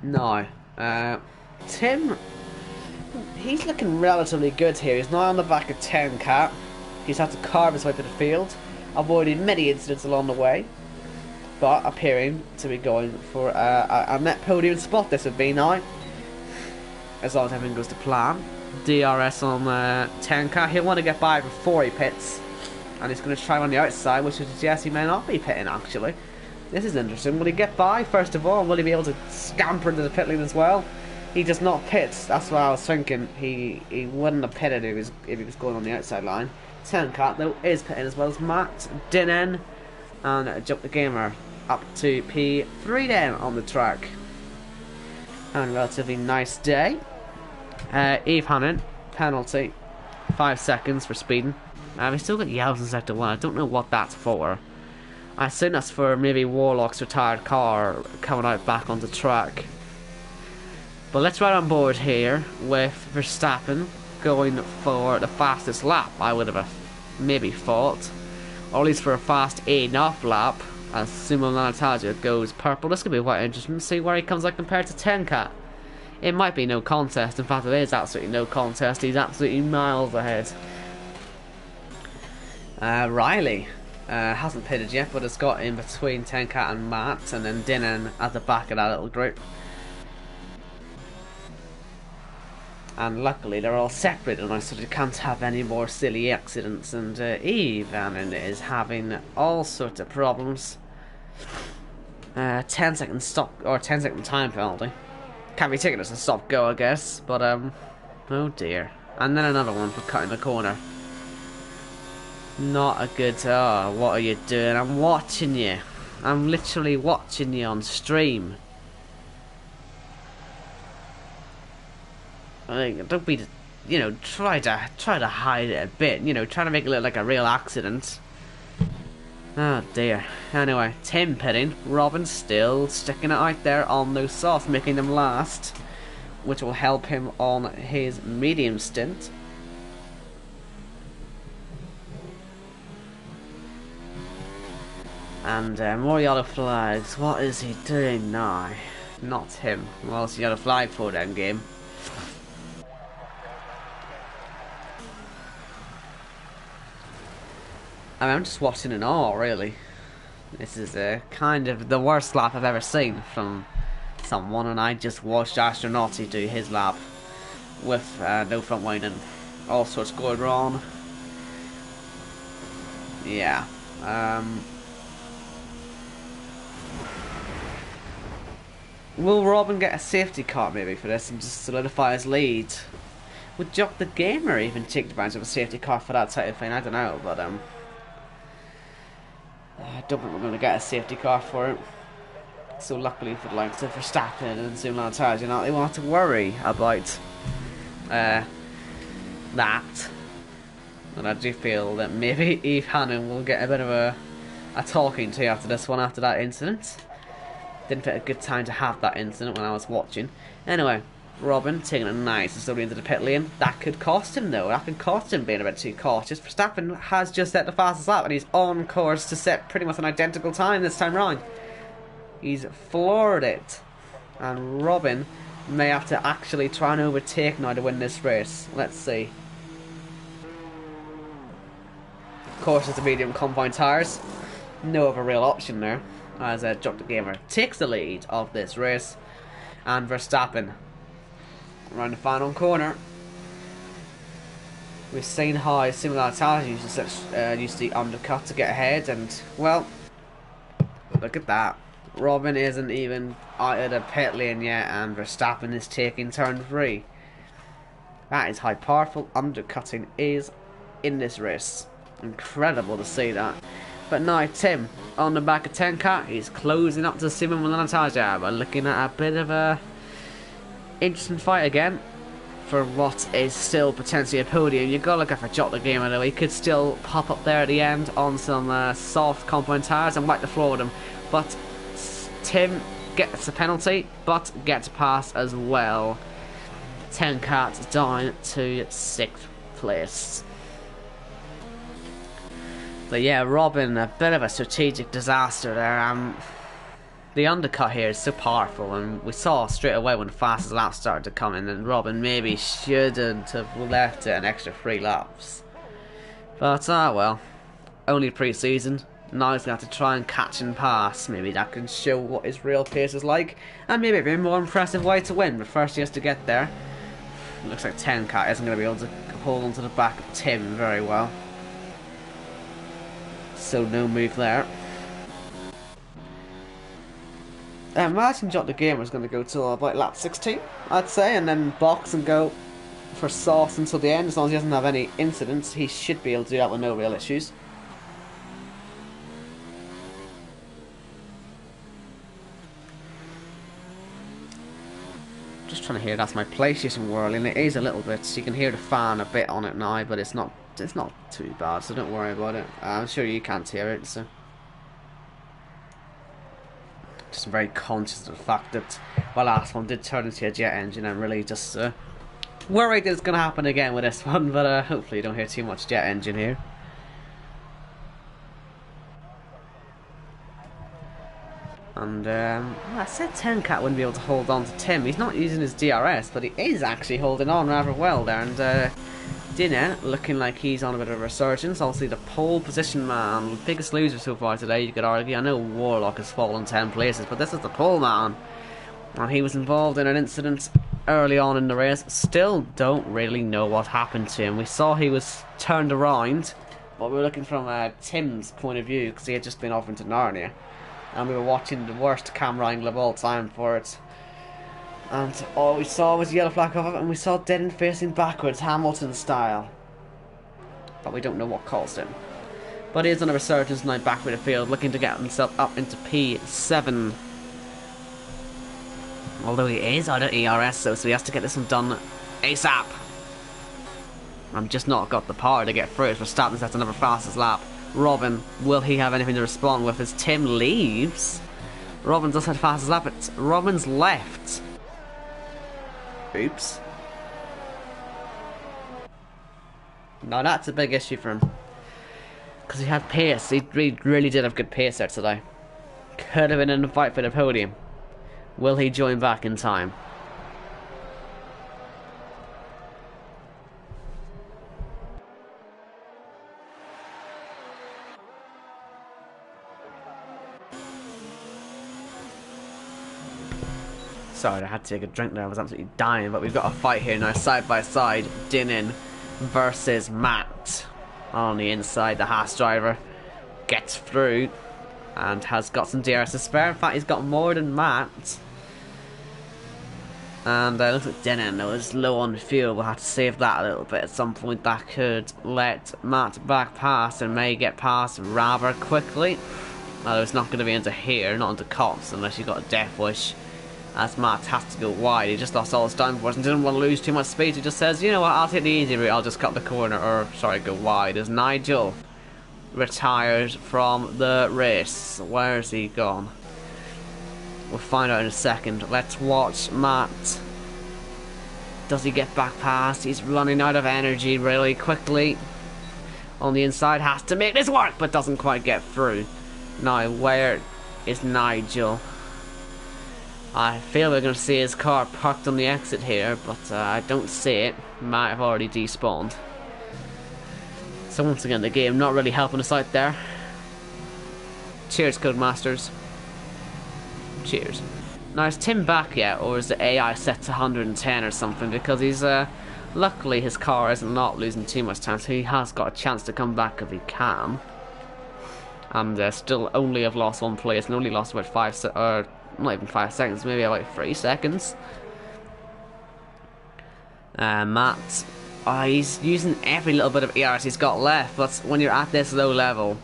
No. Tim, he's looking relatively good here. He's now on the back of 10 cat. He's had to carve his way to the field, avoiding many incidents along the way, but appearing to be going for a net podium spot. This would be now, as long as everything goes to plan. DRS on 10 cat. He'll want to get by before he pits, and he's going to try on the outside, which would suggest he may not be pitting actually. This is interesting. Will he get by first of all? Will he be able to scamper into the pit lane as well? He does not pit. That's what I was thinking. He wouldn't have pitted if he was going on the outside line. 10 cat though is pitting as well as Matt Dinnen and Jump the Gamer up to P3 then on the track. And a relatively nice day. Eve Hannon, penalty, 5 seconds for speeding. We still got yellows in sector 1. I don't know what that's for. I assume that's for maybe Warlock's retired car coming out back on the track. But let's ride on board here with Verstappen going for the fastest lap, I would have maybe thought. Or at least for a fast enough lap, as Sumo Lanataja goes purple. This could be quite interesting to see where he comes out compared to 10 cat. It might be no contest. In fact, it is absolutely no contest. He's absolutely miles ahead. Riley hasn't pitted yet, but it's got in between 10 cat and Matt, and then Dinnen at the back of that little group. And luckily they're all separated now, so they can't have any more silly accidents. And Eve is having all sorts of problems. 10-second stop, or 10-second time penalty. Can't be taken as a stop go, I guess. But oh dear. And then another one for cutting the corner. Not a good. Oh, what are you doing? I'm watching you. I'm literally watching you on stream. Like, don't be, you know, try to hide it a bit. You know, try to make it look like a real accident. Oh dear. Anyway, Tim pitting. Robin still sticking it out there on those softs, making them last, which will help him on his medium stint. And more yellow flags. What is he doing now? Not him. Well, it's a yellow flag for that game. I mean, I'm just watching in awe, really. This is kind of the worst lap I've ever seen from someone, and I just watched Astronauty do his lap with no front wing and all sorts going wrong. Yeah. Will Robin get a safety car maybe for this and just solidify his lead? Would Jock the Gamer even take advantage of a safety car for that type of thing? I don't know, but I don't think we're going to get a safety car for it. So luckily for the likes of Verstappen and Zoom Lantage, you know, they won't have to worry about that. And I do feel that maybe Eve Hannon will get a bit of a talking to after this one, after that incident. Didn't fit a good time to have that incident when I was watching. Anyway, Robin taking a nice and slowly into the pit lane. That could cost him though. That could cost him being a bit too cautious. Verstappen has just set the fastest lap and he's on course to set pretty much an identical time this time round. He's floored it. And Robin may have to actually try and overtake now to win this race. Let's see. Of course, it's the medium compound tyres. No other real option there, as Jock the Gamer takes the lead of this race. And Verstappen around the final corner. We've seen how similar Italia used the undercut to get ahead, and well, look at that. Robin isn't even out of the pit lane yet, and Verstappen is taking turn 3. That is how powerful undercutting is in this race. Incredible to see that. But now Tim, on the back of 10 car, he's closing up to Simon Milanatarja. We're looking at a bit of a interesting fight again for what is still potentially a podium. You've got to look out for Jot the Gamer though. He could still pop up there at the end on some soft compound tires and wipe the floor with him. But Tim gets a penalty, but gets a pass as well. 10 carts down to 6th place. But yeah, Robin, a bit of a strategic disaster there. The undercut here is so powerful, and we saw straight away when the fastest lap started to come in, and Robin maybe shouldn't have left it an extra 3 laps. But well, only pre-season. Now he's going to have to try and catch and pass. Maybe that can show what his real pace is like, and maybe it'd be a more impressive way to win. But first he has to get there. Looks like 10 cat isn't going to be able to hold onto the back of Tim very well. So no move there. Imagine Jot the Gamer is going to go till about lap 16, I'd say, and then box and go for sauce until the end. As long as he doesn't have any incidents, he should be able to do that with no real issues. Just trying to hear that's my PlayStation whirling. It is a little bit, so you can hear the fan a bit on it now, but it's not too bad, so don't worry about it. I'm sure you can't hear it, so just very conscious of the fact that my last one did turn into a jet engine. I'm really just worried that it's going to happen again with this one, but hopefully you don't hear too much jet engine here. And I said 10 cat wouldn't be able to hold on to Tim. He's not using his DRS, but he is actually holding on rather well there. And Dinner looking like he's on a bit of a resurgence. Obviously the pole position man, biggest loser so far today, you could argue. I know Warlock has fallen 10 places, but this is the pole man, and he was involved in an incident early on in the race. Still don't really know what happened to him. We saw he was turned around, but we were looking from Tim's point of view because he had just been off into Narnia, and we were watching the worst camera angle of all time for it. And all we saw was yellow flag of it, and we saw Denon facing backwards, Hamilton style. But we don't know what caused him. But he is on a resurgence now back with the field, looking to get himself up into P7. Although he is out of ERS, so he has to get this one done ASAP. I'm just not got the power to get through it. Verstappen sets another fastest lap. Robin, will he have anything to respond with as Tim leaves? Robin does have the fastest lap, but Robin's left. Oops. Now that's a big issue for him, because he had pace. He really did have good pace there today. Could have been in the fight for the podium. Will he join back in time? Sorry, I had to take a drink there. I was absolutely dying. But we've got a fight here now, side by side. Dinnan versus Matt. On the inside, the Haas driver gets through and has got some DRS to spare. In fact, he's got more than Matt. And looks like Dinnan, though, is low on fuel. We'll have to save that a little bit at some point. That could let Matt back past and may get past rather quickly. Although it's not going to be into here, not into cops, unless you've got a death wish. As Matt has to go wide. He just lost all his downforce and didn't want to lose too much speed. He just says, you know what, I'll take the easy route, I'll just cut the corner, or sorry, go wide. As Nigel retired from the race. Where's he gone? We'll find out in a second. Let's watch Matt. Does he get back past? He's running out of energy really quickly. On the inside, has to make this work, but doesn't quite get through. Now, where is Nigel? I feel we're going to see his car parked on the exit here, but I don't see it. Might have already despawned. So once again, the game not really helping us out there. Cheers, Codemasters. Cheers. Now, is Tim back yet, or is the AI set to 110 or something? Because he's, luckily his car is not losing too much time, so he has got a chance to come back if he can. And still only have lost one place, and only lost about not even 5 seconds, maybe about 3 seconds. Matt, he's using every little bit of ERS he's got left, but when you're at this low level,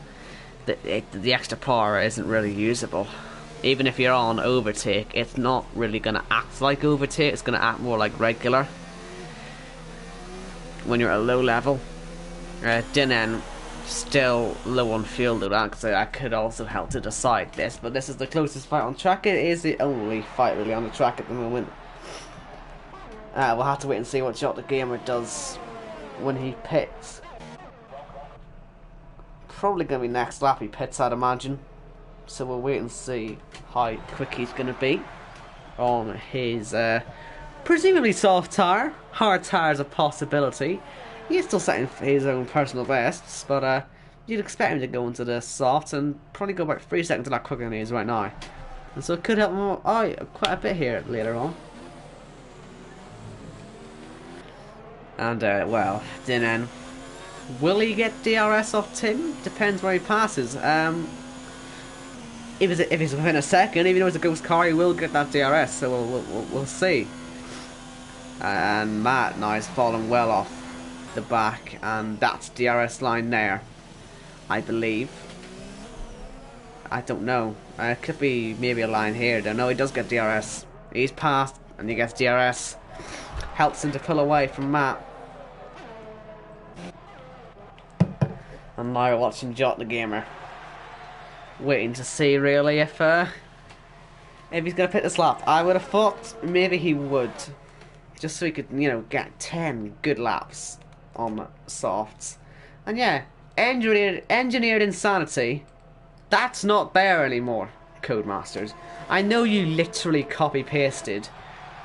the extra power isn't really usable. Even if you're on overtake, it's not really going to act like overtake, it's going to act more like regular when you're at a low level. Dinan still low on fuel though, because I could also help to decide this, but this is the closest fight on track. It is the only fight really on the track at the moment. We'll have to wait and see what Jot the Gamer does when he pits. Probably going to be next lap he pits, I'd imagine. So we'll wait and see how quick he's going to be on his presumably soft tyre. Hard tyre is a possibility. He's still setting his own personal bests, but you'd expect him to go into the soft and probably go about 3 seconds a lot quicker than he is right now. And so it could help him out quite a bit here later on. And, well, Dinan, will he get DRS off Tim? Depends where he passes. If he's within a second, even though it's a ghost car, he will get that DRS, so we'll see. And Matt now is falling well off the back, and that's DRS line there, I believe. I don't know. It could be maybe a line here. Don't know. He does get DRS. He's passed, and he gets DRS. Helps him to pull away from Matt. And now we're watching Jot the Gamer, waiting to see really if he's gonna pick this lap. I would have thought maybe he would, just so he could, you know, get 10 good laps on softs. And yeah, engineered insanity. That's not there anymore, Codemasters. I know you literally copy pasted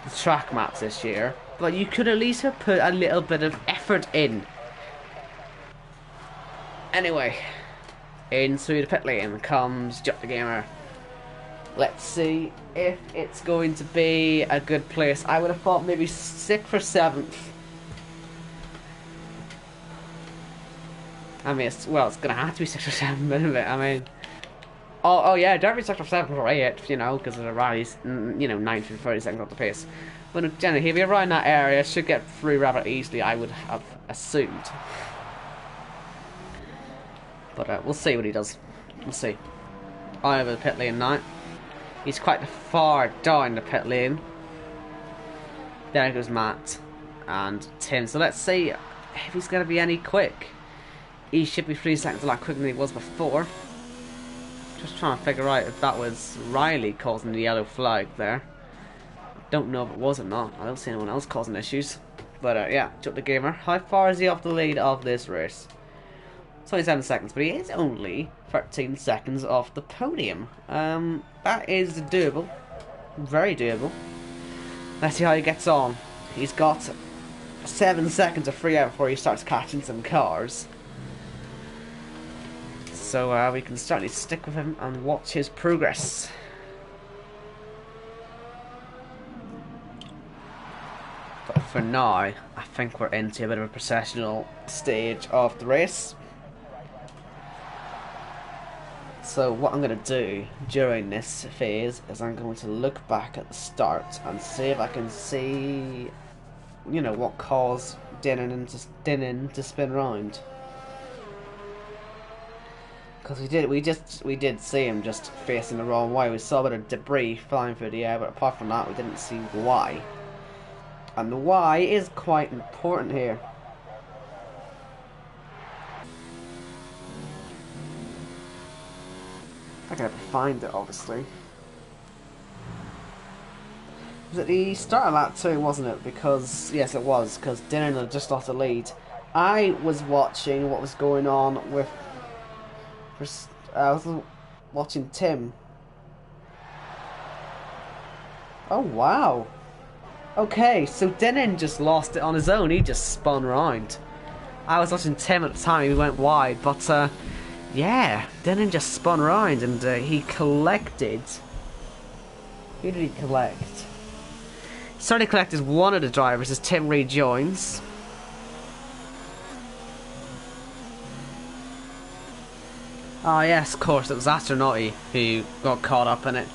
the track maps this year, but you could at least have put a little bit of effort in. Anyway, into the pit lane comes Jot the Gamer. Let's see if it's going to be a good place. I would have thought maybe 6th or 7th. I mean, it's going to have to be 6th or 7th, isn't it? I mean, oh yeah, Derby 6th or 7th or 8th, you know, because of the rallies, you know, 9th and 30 seconds off the pace. But generally, if you're around that area, should get through rather easily, I would have assumed. But we'll see what he does. We'll see. Over the pit lane now. He's quite far down the pit lane. There goes Matt and Tim. So let's see if he's going to be any quick. He should be 3 seconds a lot quicker than he was before. Just trying to figure out if that was Riley causing the yellow flag there. Don't know if it was or not. I don't see anyone else causing issues. But yeah, Jot the Gamer. How far is he off the lead of this race? 27 seconds, but he is only 13 seconds off the podium. That is doable. Very doable. Let's see how he gets on. He's got 7 seconds of free out before he starts catching some cars. So we can certainly stick with him and watch his progress. But for now, I think we're into a bit of a processional stage of the race. So what I'm going to do during this phase is I'm going to look back at the start and see if I can see, you know, what caused Dinan to spin round. Because we did see him just facing the wrong way. We saw a bit of debris flying through the air, but apart from that, we didn't see why. And the why is quite important here. I gotta find it, obviously. Was it the start of lap 2, wasn't it? Because, yes, it was, because Dinan had just lost the lead. I was watching what was going on with... I was watching Tim. Oh, wow. Okay, so Dinan just lost it on his own. He just spun round. I was watching Tim at the time. He went wide, but... yeah, Dinan just spun round and he collected... Who did he collect? He started collecting one of the drivers as Tim rejoins. Oh yes, of course, it was Astronauty who got caught up in it.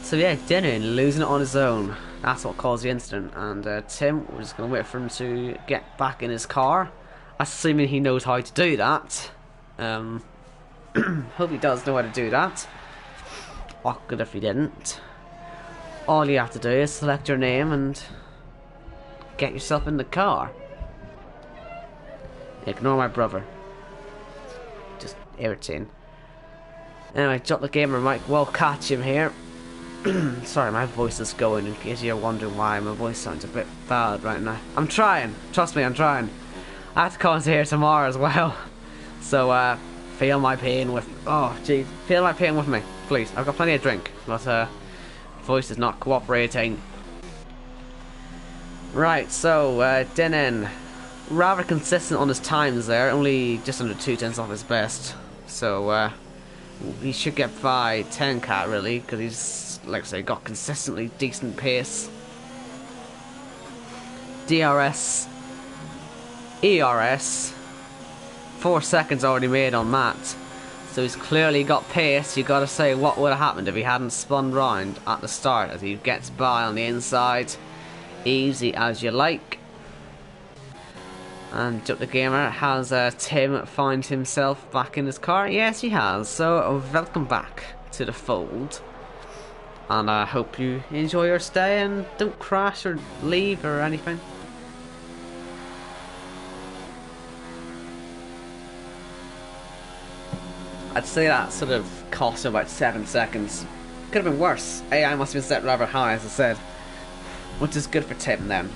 So yeah, Dinan losing it on his own. That's what caused the incident. And Tim, we're just going to wait for him to get back in his car. Assuming he knows how to do that. Hope he does know how to do that. Awkward if he didn't. All you have to do is select your name and get yourself in the car. Ignore my brother. Just irritating. Anyway, Jot the Gamer might well catch him here. Sorry, my voice is going in case you're wondering why my voice sounds a bit bad right now. I'm trying. Trust me, I'm trying. I have to come here tomorrow as well. So, feel my pain with... Oh, jeez. Feel my pain with me, please. I've got plenty of drink, but, voice is not cooperating. Right, so, Denon, rather consistent on his times there. Only just under 2/10 off his best. So, he should get by 10 cat, really, because he's, like I say, got consistently decent pace. DRS, ERS, 4 seconds already made on that. So he's clearly got pace. You gotta say, what would have happened if he hadn't spun round at the start as he gets by on the inside. Easy as you like. And Jump the Gamer, has Tim found himself back in his car? Yes, he has. So, welcome back to the fold. And I hope you enjoy your stay and don't crash or leave or anything. I'd say that sort of cost him about 7 seconds. Could have been worse. AI must have been set rather high, as I said. Which is good for Tim then.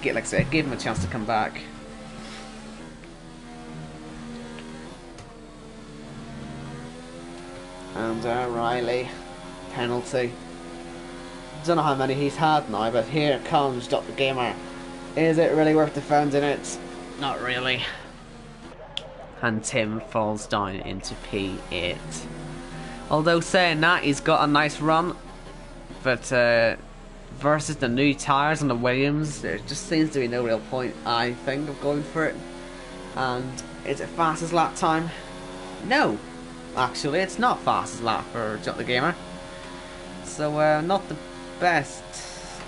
Like I say, give him a chance to come back. And Riley, penalty. Don't know how many he's had now, but here comes Dr. Gamer. Is it really worth defending it? Not really. And Tim falls down into P8. Although saying that, he's got a nice run, but versus the new tyres on the Williams, there just seems to be no real point, I think, of going for it. And is it fastest lap time? No. Actually, it's not fastest lap for Jump the Gamer. So, not the best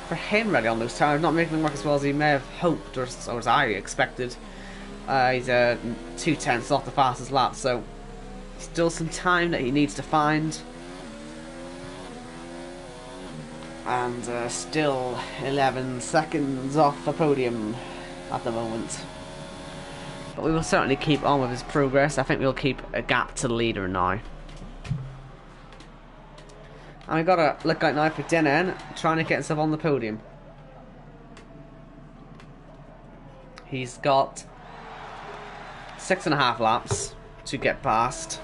for him really on those tires. Not making them work as well as he may have hoped or as I expected. He's 2/10 off the fastest lap, so still some time that he needs to find. And still 11 seconds off the podium at the moment. But we will certainly keep on with his progress. I think we'll keep a gap to the leader now. And we've got to look out now for Denon, trying to get himself on the podium. He's got 6.5 laps to get past.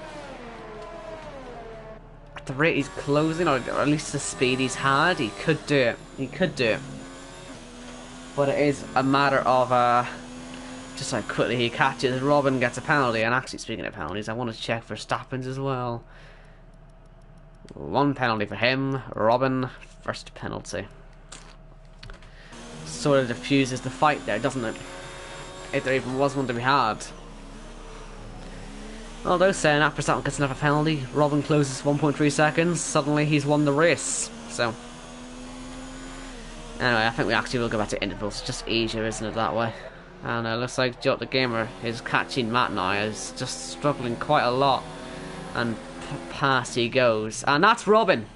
At the rate he's closing, or at least the speed he's had, he could do it. He could do it. But it is a matter of just how quickly he catches. Robin gets a penalty, and actually speaking of penalties, I want to check for Verstappen's as well. 1 penalty for him. Robin, first penalty. Sort of diffuses the fight there, doesn't it? If there even was one to be had. Although saying that, Verstappen gets another penalty. Robin closes 1.3 seconds. Suddenly he's won the race. So anyway, I think we actually will go back to intervals. It's just easier, isn't it, that way? And it looks like Jot the Gamer is catching Matt now. Is just struggling quite a lot. And past he goes. And that's Robin.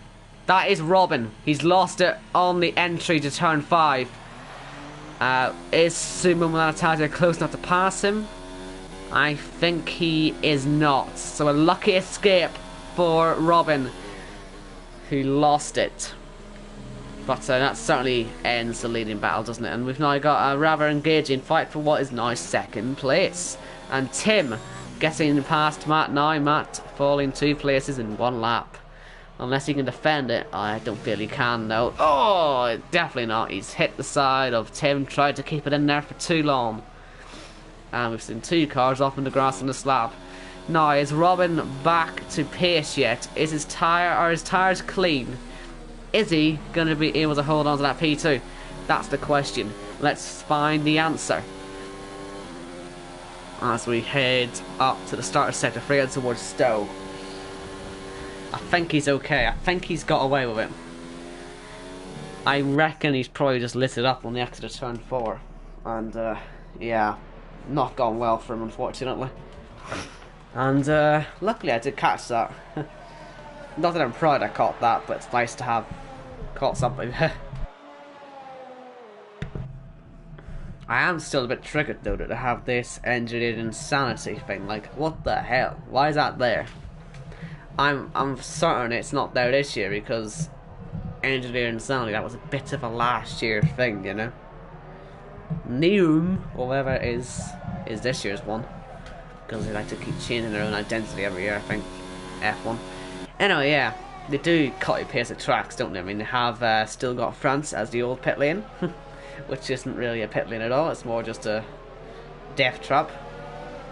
That is Robin. He's lost it on the entry to turn 5. Is Sumo Manataja close enough to pass him? I think he is not. So a lucky escape for Robin, who lost it. But that certainly ends the leading battle, doesn't it? And we've now got a rather engaging fight for what is now 2nd place. And Tim getting past Matt now. Matt falling 2 places in 1 lap. Unless he can defend it, I don't feel he can though. Oh, definitely not. He's hit the side of Tim, tried to keep it in there for too long. And we've seen 2 cars off in the grass on the slab. Now, is Robin back to pace yet? Is his tyre, are his tyres clean? Is he going to be able to hold on to that P2? That's the question. Let's find the answer. As we head up to the start of sector 3 and towards Stowe. I think he's okay. I think he's got away with it. I reckon he's probably just lit it up on the exit of turn 4. And, yeah, not gone well for him, unfortunately. And luckily I did catch that. Not that I'm proud I caught that, but it's nice to have caught something. I am still a bit triggered though to have this engineered insanity thing. Like, what the hell? Why is that there? I'm certain it's not there this year because engineered insanity, that was a bit of a last year thing, you know. Neum, or whatever it is this year's one. Because they like to keep changing their own identity every year, I think. F1. Anyway, yeah, they do copy paste the tracks, don't they? I mean, they have still got France as the old pit lane, which isn't really a pit lane at all. It's more just a death trap.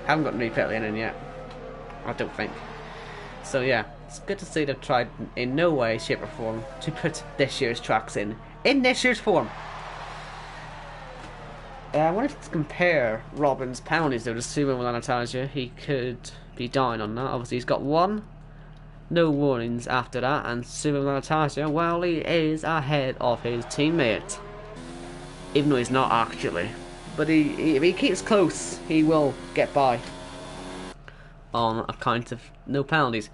Haven't got a new pit lane in yet, I don't think. So yeah, it's good to see they've tried in no way, shape or form to put this year's tracks in this year's form. I wanted to compare Robin's penalties though to Sumo Lanataja. He could be down on that. Obviously he's got one. No warnings after that, and Sumo Lanataja, well, he is ahead of his teammate. Even though he's not actually. But if he keeps close, he will get by. On account of no penalties.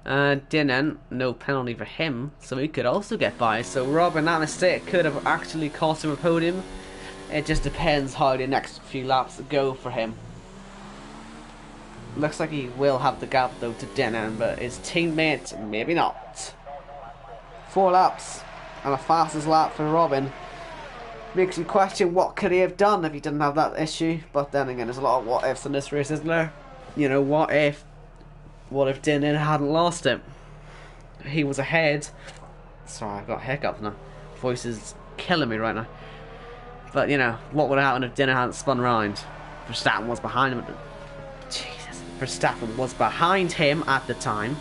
Dinan, no penalty for him, so he could also get by. So Robin, that mistake could have actually cost him a podium. It just depends how the next few laps go for him. Looks like he will have the gap though to Dinan, but his teammate, maybe not. 4 laps, and a fastest lap for Robin. Makes you question what could he have done if he didn't have that issue. But then again, there's a lot of what ifs in this race, isn't there? You know, what if Dinan hadn't lost it? He was ahead. Sorry, I've got hiccups now. Voice is killing me right now. But, you know, what would have happened if Dinan hadn't spun round? Verstappen was behind him. Jesus. Verstappen was behind him at the time.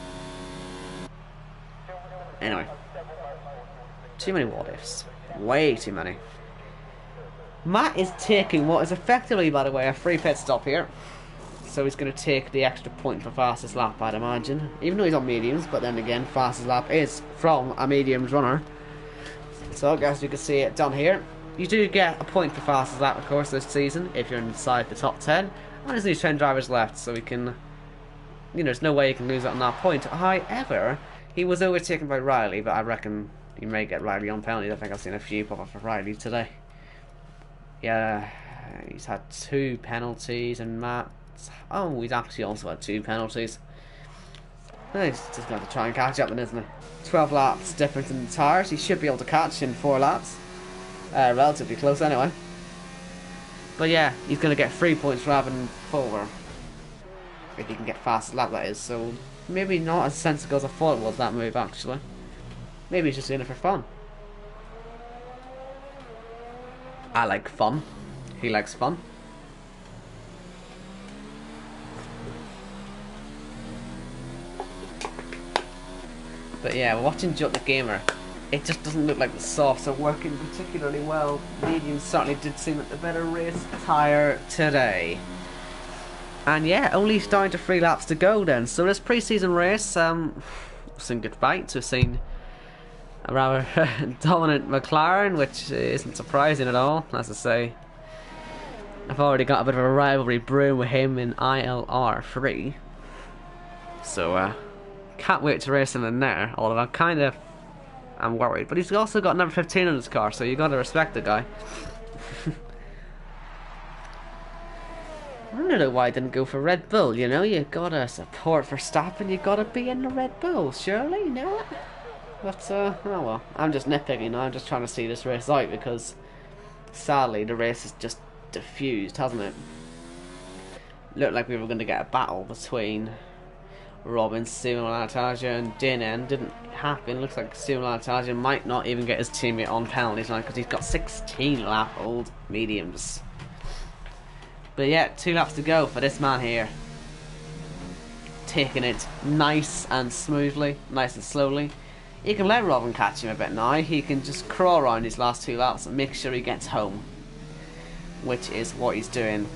Anyway. Too many what ifs. Way too many. Matt is taking what is effectively, by the way, a free pit stop here. So he's going to take the extra point for fastest lap, I'd imagine. Even though he's on mediums, but then again, fastest lap is from a mediums runner. So I guess you can see it done here. You do get a point for fastest lap, of course, this season, if you're inside the top 10. And there's only 10 drivers left, so we can... You know, there's no way you can lose out on that point. However, he was overtaken by Riley, but I reckon you may get Riley on penalties. I think I've seen a few pop up for Riley today. Yeah, he's had 2 penalties, and Matt... Oh, he's actually also had 2 penalties. He's just going to try and catch up then, isn't he? 12 laps difference in the tyres. He should be able to catch in 4 laps. Relatively close anyway. But yeah, he's going to get 3 points rather than 4. If he can get fastest lap, that is. So maybe not as sensible as I thought it was, that move actually. Maybe he's just doing it for fun. I like fun. He likes fun. But yeah, watching Jut the Gamer, it just doesn't look like the softs are working particularly well. Mediums certainly did seem like the better race tyre today. And yeah, only down to 3 laps to go then. So this pre-season race, saying goodbye to seeing a rather dominant McLaren, which isn't surprising at all, as I say. I've already got a bit of a rivalry brewing with him in ILR3. So, can't wait to race him in there, although I'm worried. But he's also got number 15 on his car, so you gotta respect the guy. I don't know why I didn't go for Red Bull, you know? You gotta support Verstappen, you gotta be in the Red Bull, surely, you know? But, oh well, I'm just nitpicking now, I'm just trying to see this race out because sadly the race is just diffused, hasn't it? Looked like we were going to get a battle between Robin, Sumo Lanataja and Dinan. Didn't happen. Looks like Sumo Lanataja might not even get his teammate on penalties now because he's got 16 lap old mediums. But yeah, 2 laps to go for this man here. Taking it nice and smoothly, nice and slowly. He can let Robin catch him a bit now. He can just crawl around these last 2 laps and make sure he gets home, which is what he's doing.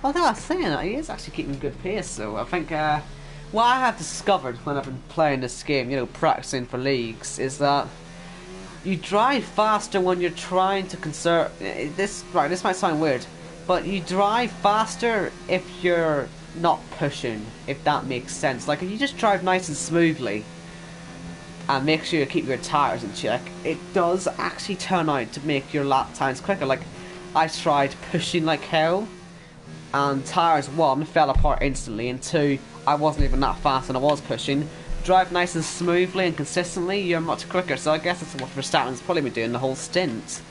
Although I was saying that, he is actually keeping good pace, so I think what I have discovered when I've been playing this game, you know, practicing for leagues, is that you drive faster when you're trying to conserve. This might sound weird, but you drive faster if you're not pushing. If that makes sense. Like if you just drive nice and smoothly, and make sure you keep your tires in check, it does actually turn out to make your lap times quicker. Like I tried pushing like hell, and tires 1 fell apart instantly, and 2 I wasn't even that fast and I was pushing. Drive nice and smoothly and consistently, you're much quicker. So I guess that's what Verstappen's probably been doing the whole stint.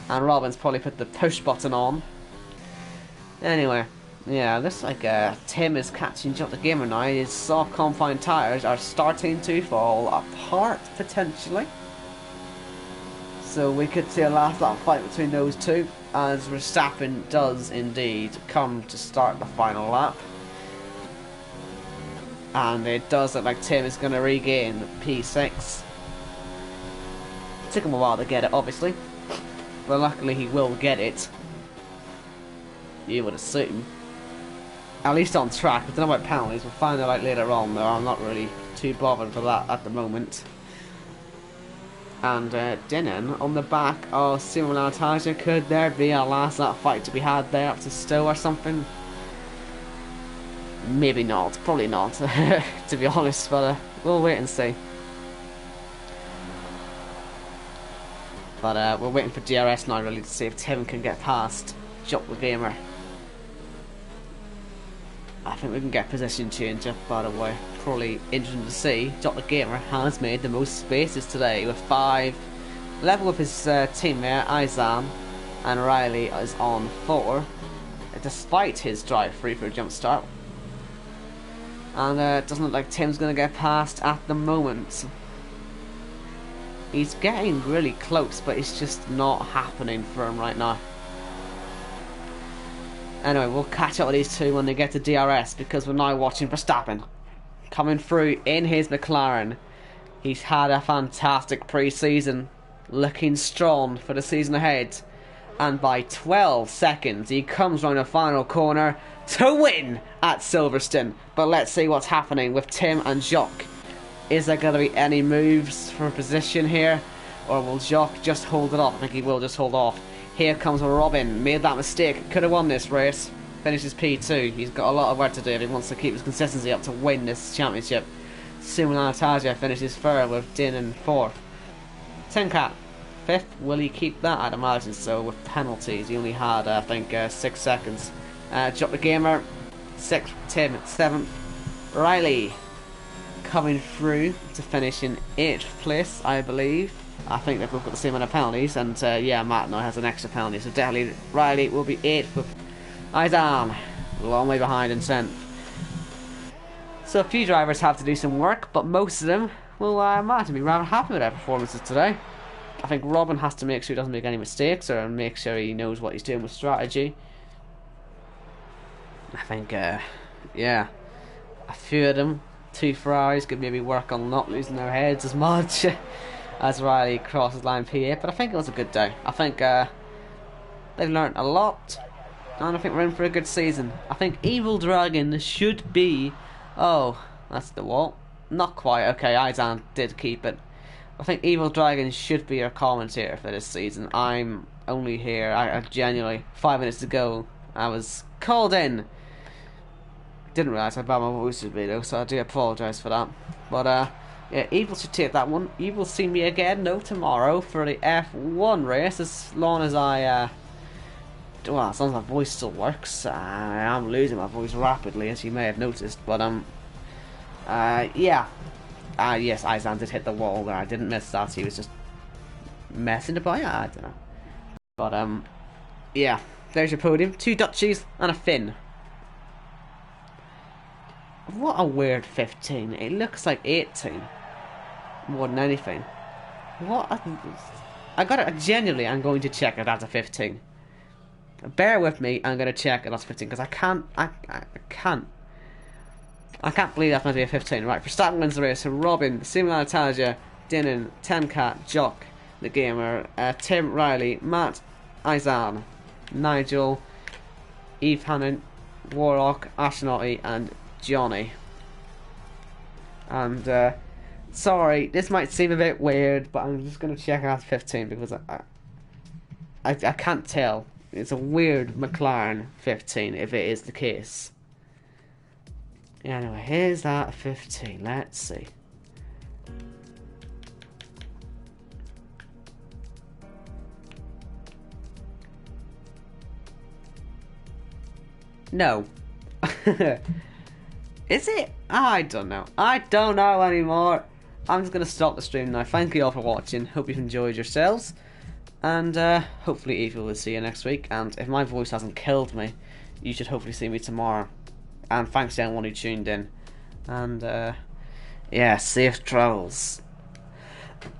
And Robin's probably put the push button on. Anyway, yeah, looks like Tim is catching up the gamer now. His soft compound tyres are starting to fall apart, potentially. So we could see a last lap fight between those two, as Verstappen does indeed come to start the final lap. And it does look like Tim is going to regain P6. It took him a while to get it, obviously. But luckily he will get it. You would assume. At least on track. I don't know about penalties. We'll find out later on, though. I'm not really too bothered for that at the moment. And Dinan on the back of Simon Altaja. Could there be a last lap fight to be had there up to Stowe or something? Maybe not, probably not, to be honest, but we'll wait and see. But we're waiting for DRS now, really, to see if Tim can get past Jock the Gamer. I think we can get position change up, by the way. Probably interesting to see. Jock the Gamer has made the most spaces today with 5, level with his teammate Izan, and Riley is on 4, despite his drive free for a jump start. And it doesn't look like Tim's going to get past at the moment. He's getting really close, but it's just not happening for him right now. Anyway, we'll catch up with these two when they get to DRS, because we're now watching Verstappen coming through in his McLaren. He's had a fantastic pre-season, looking strong for the season ahead. And by 12 seconds, he comes round the final corner to win at Silverstone. But let's see what's happening with Tim and Jock. Is there going to be any moves for position here? Or will Jock just hold it off? I think he will just hold off. Here comes Robin. Made that mistake. Could have won this race. Finishes P2. He's got a lot of work to do if he wants to keep his consistency up to win this championship. Simon Altaja finishes third with Din in 4th. Tinkat 5th. Will he keep that? I'd imagine so, with penalties. He only had, I think, 6 seconds. Jock the Gamer 6th. Tim 7th. Riley coming through to finish in 8th place, I believe. I think they've both got the same amount of penalties, and yeah, Matt now has an extra penalty, so definitely Riley will be 8th with Izan a long way behind in 10th. So a few drivers have to do some work, but most of them will imagine be rather happy with their performances today. I think Robin has to make sure he doesn't make any mistakes, or make sure he knows what he's doing with strategy. I think, yeah, a few of them, 2 Ferraris, could maybe work on not losing their heads as much as Riley crosses line P8, but I think it was a good day. I think they've learnt a lot, and I think we're in for a good season. I think Evil Dragon should be... Oh, that's the wall. Not quite. Okay, Izan did keep it. I think Evil Dragon should be our commentator for this season. I'm only here, I genuinely, 5 minutes to go, I was called in. Didn't realise how bad my voice would be though, so I do apologise for that. But yeah, Evil should take that one. Evil see me again, no, tomorrow for the F1 race, as long as I well, as long as my voice still works. I am losing my voice rapidly, as you may have noticed, but yeah. Yes, Izan did hit the wall there. I didn't miss that. He was just messing about. I don't know. But yeah, there's your podium. 2 Dutchies and a Finn. What a weird 15. It looks like 18 more than anything. What? I got it. Genuinely, I'm going to check if that's a 15. Bear with me. I'm going to check if that's 15 because I can't believe that's meant to be a 15. Right, Verstappen wins the race. So Robin, Simon Altaja, Dinan, Tenkat, Jock, the Gamer, Tim, Riley, Matt, Izan, Nigel, Eve Hannon, Warlock, Ashnotty, and Johnny. And Sorry, this might seem a bit weird, but I'm just gonna check out 15 because I can't tell. It's a weird McLaren 15 if it is the case. Anyway, here's that 15. Let's see. No. Is it? I don't know. I don't know anymore. I'm just going to stop the stream now. Thank you all for watching. Hope you've enjoyed yourselves. And hopefully Eva will see you next week. And if my voice hasn't killed me, you should hopefully see me tomorrow. And thanks to anyone who tuned in. And yeah, safe travels.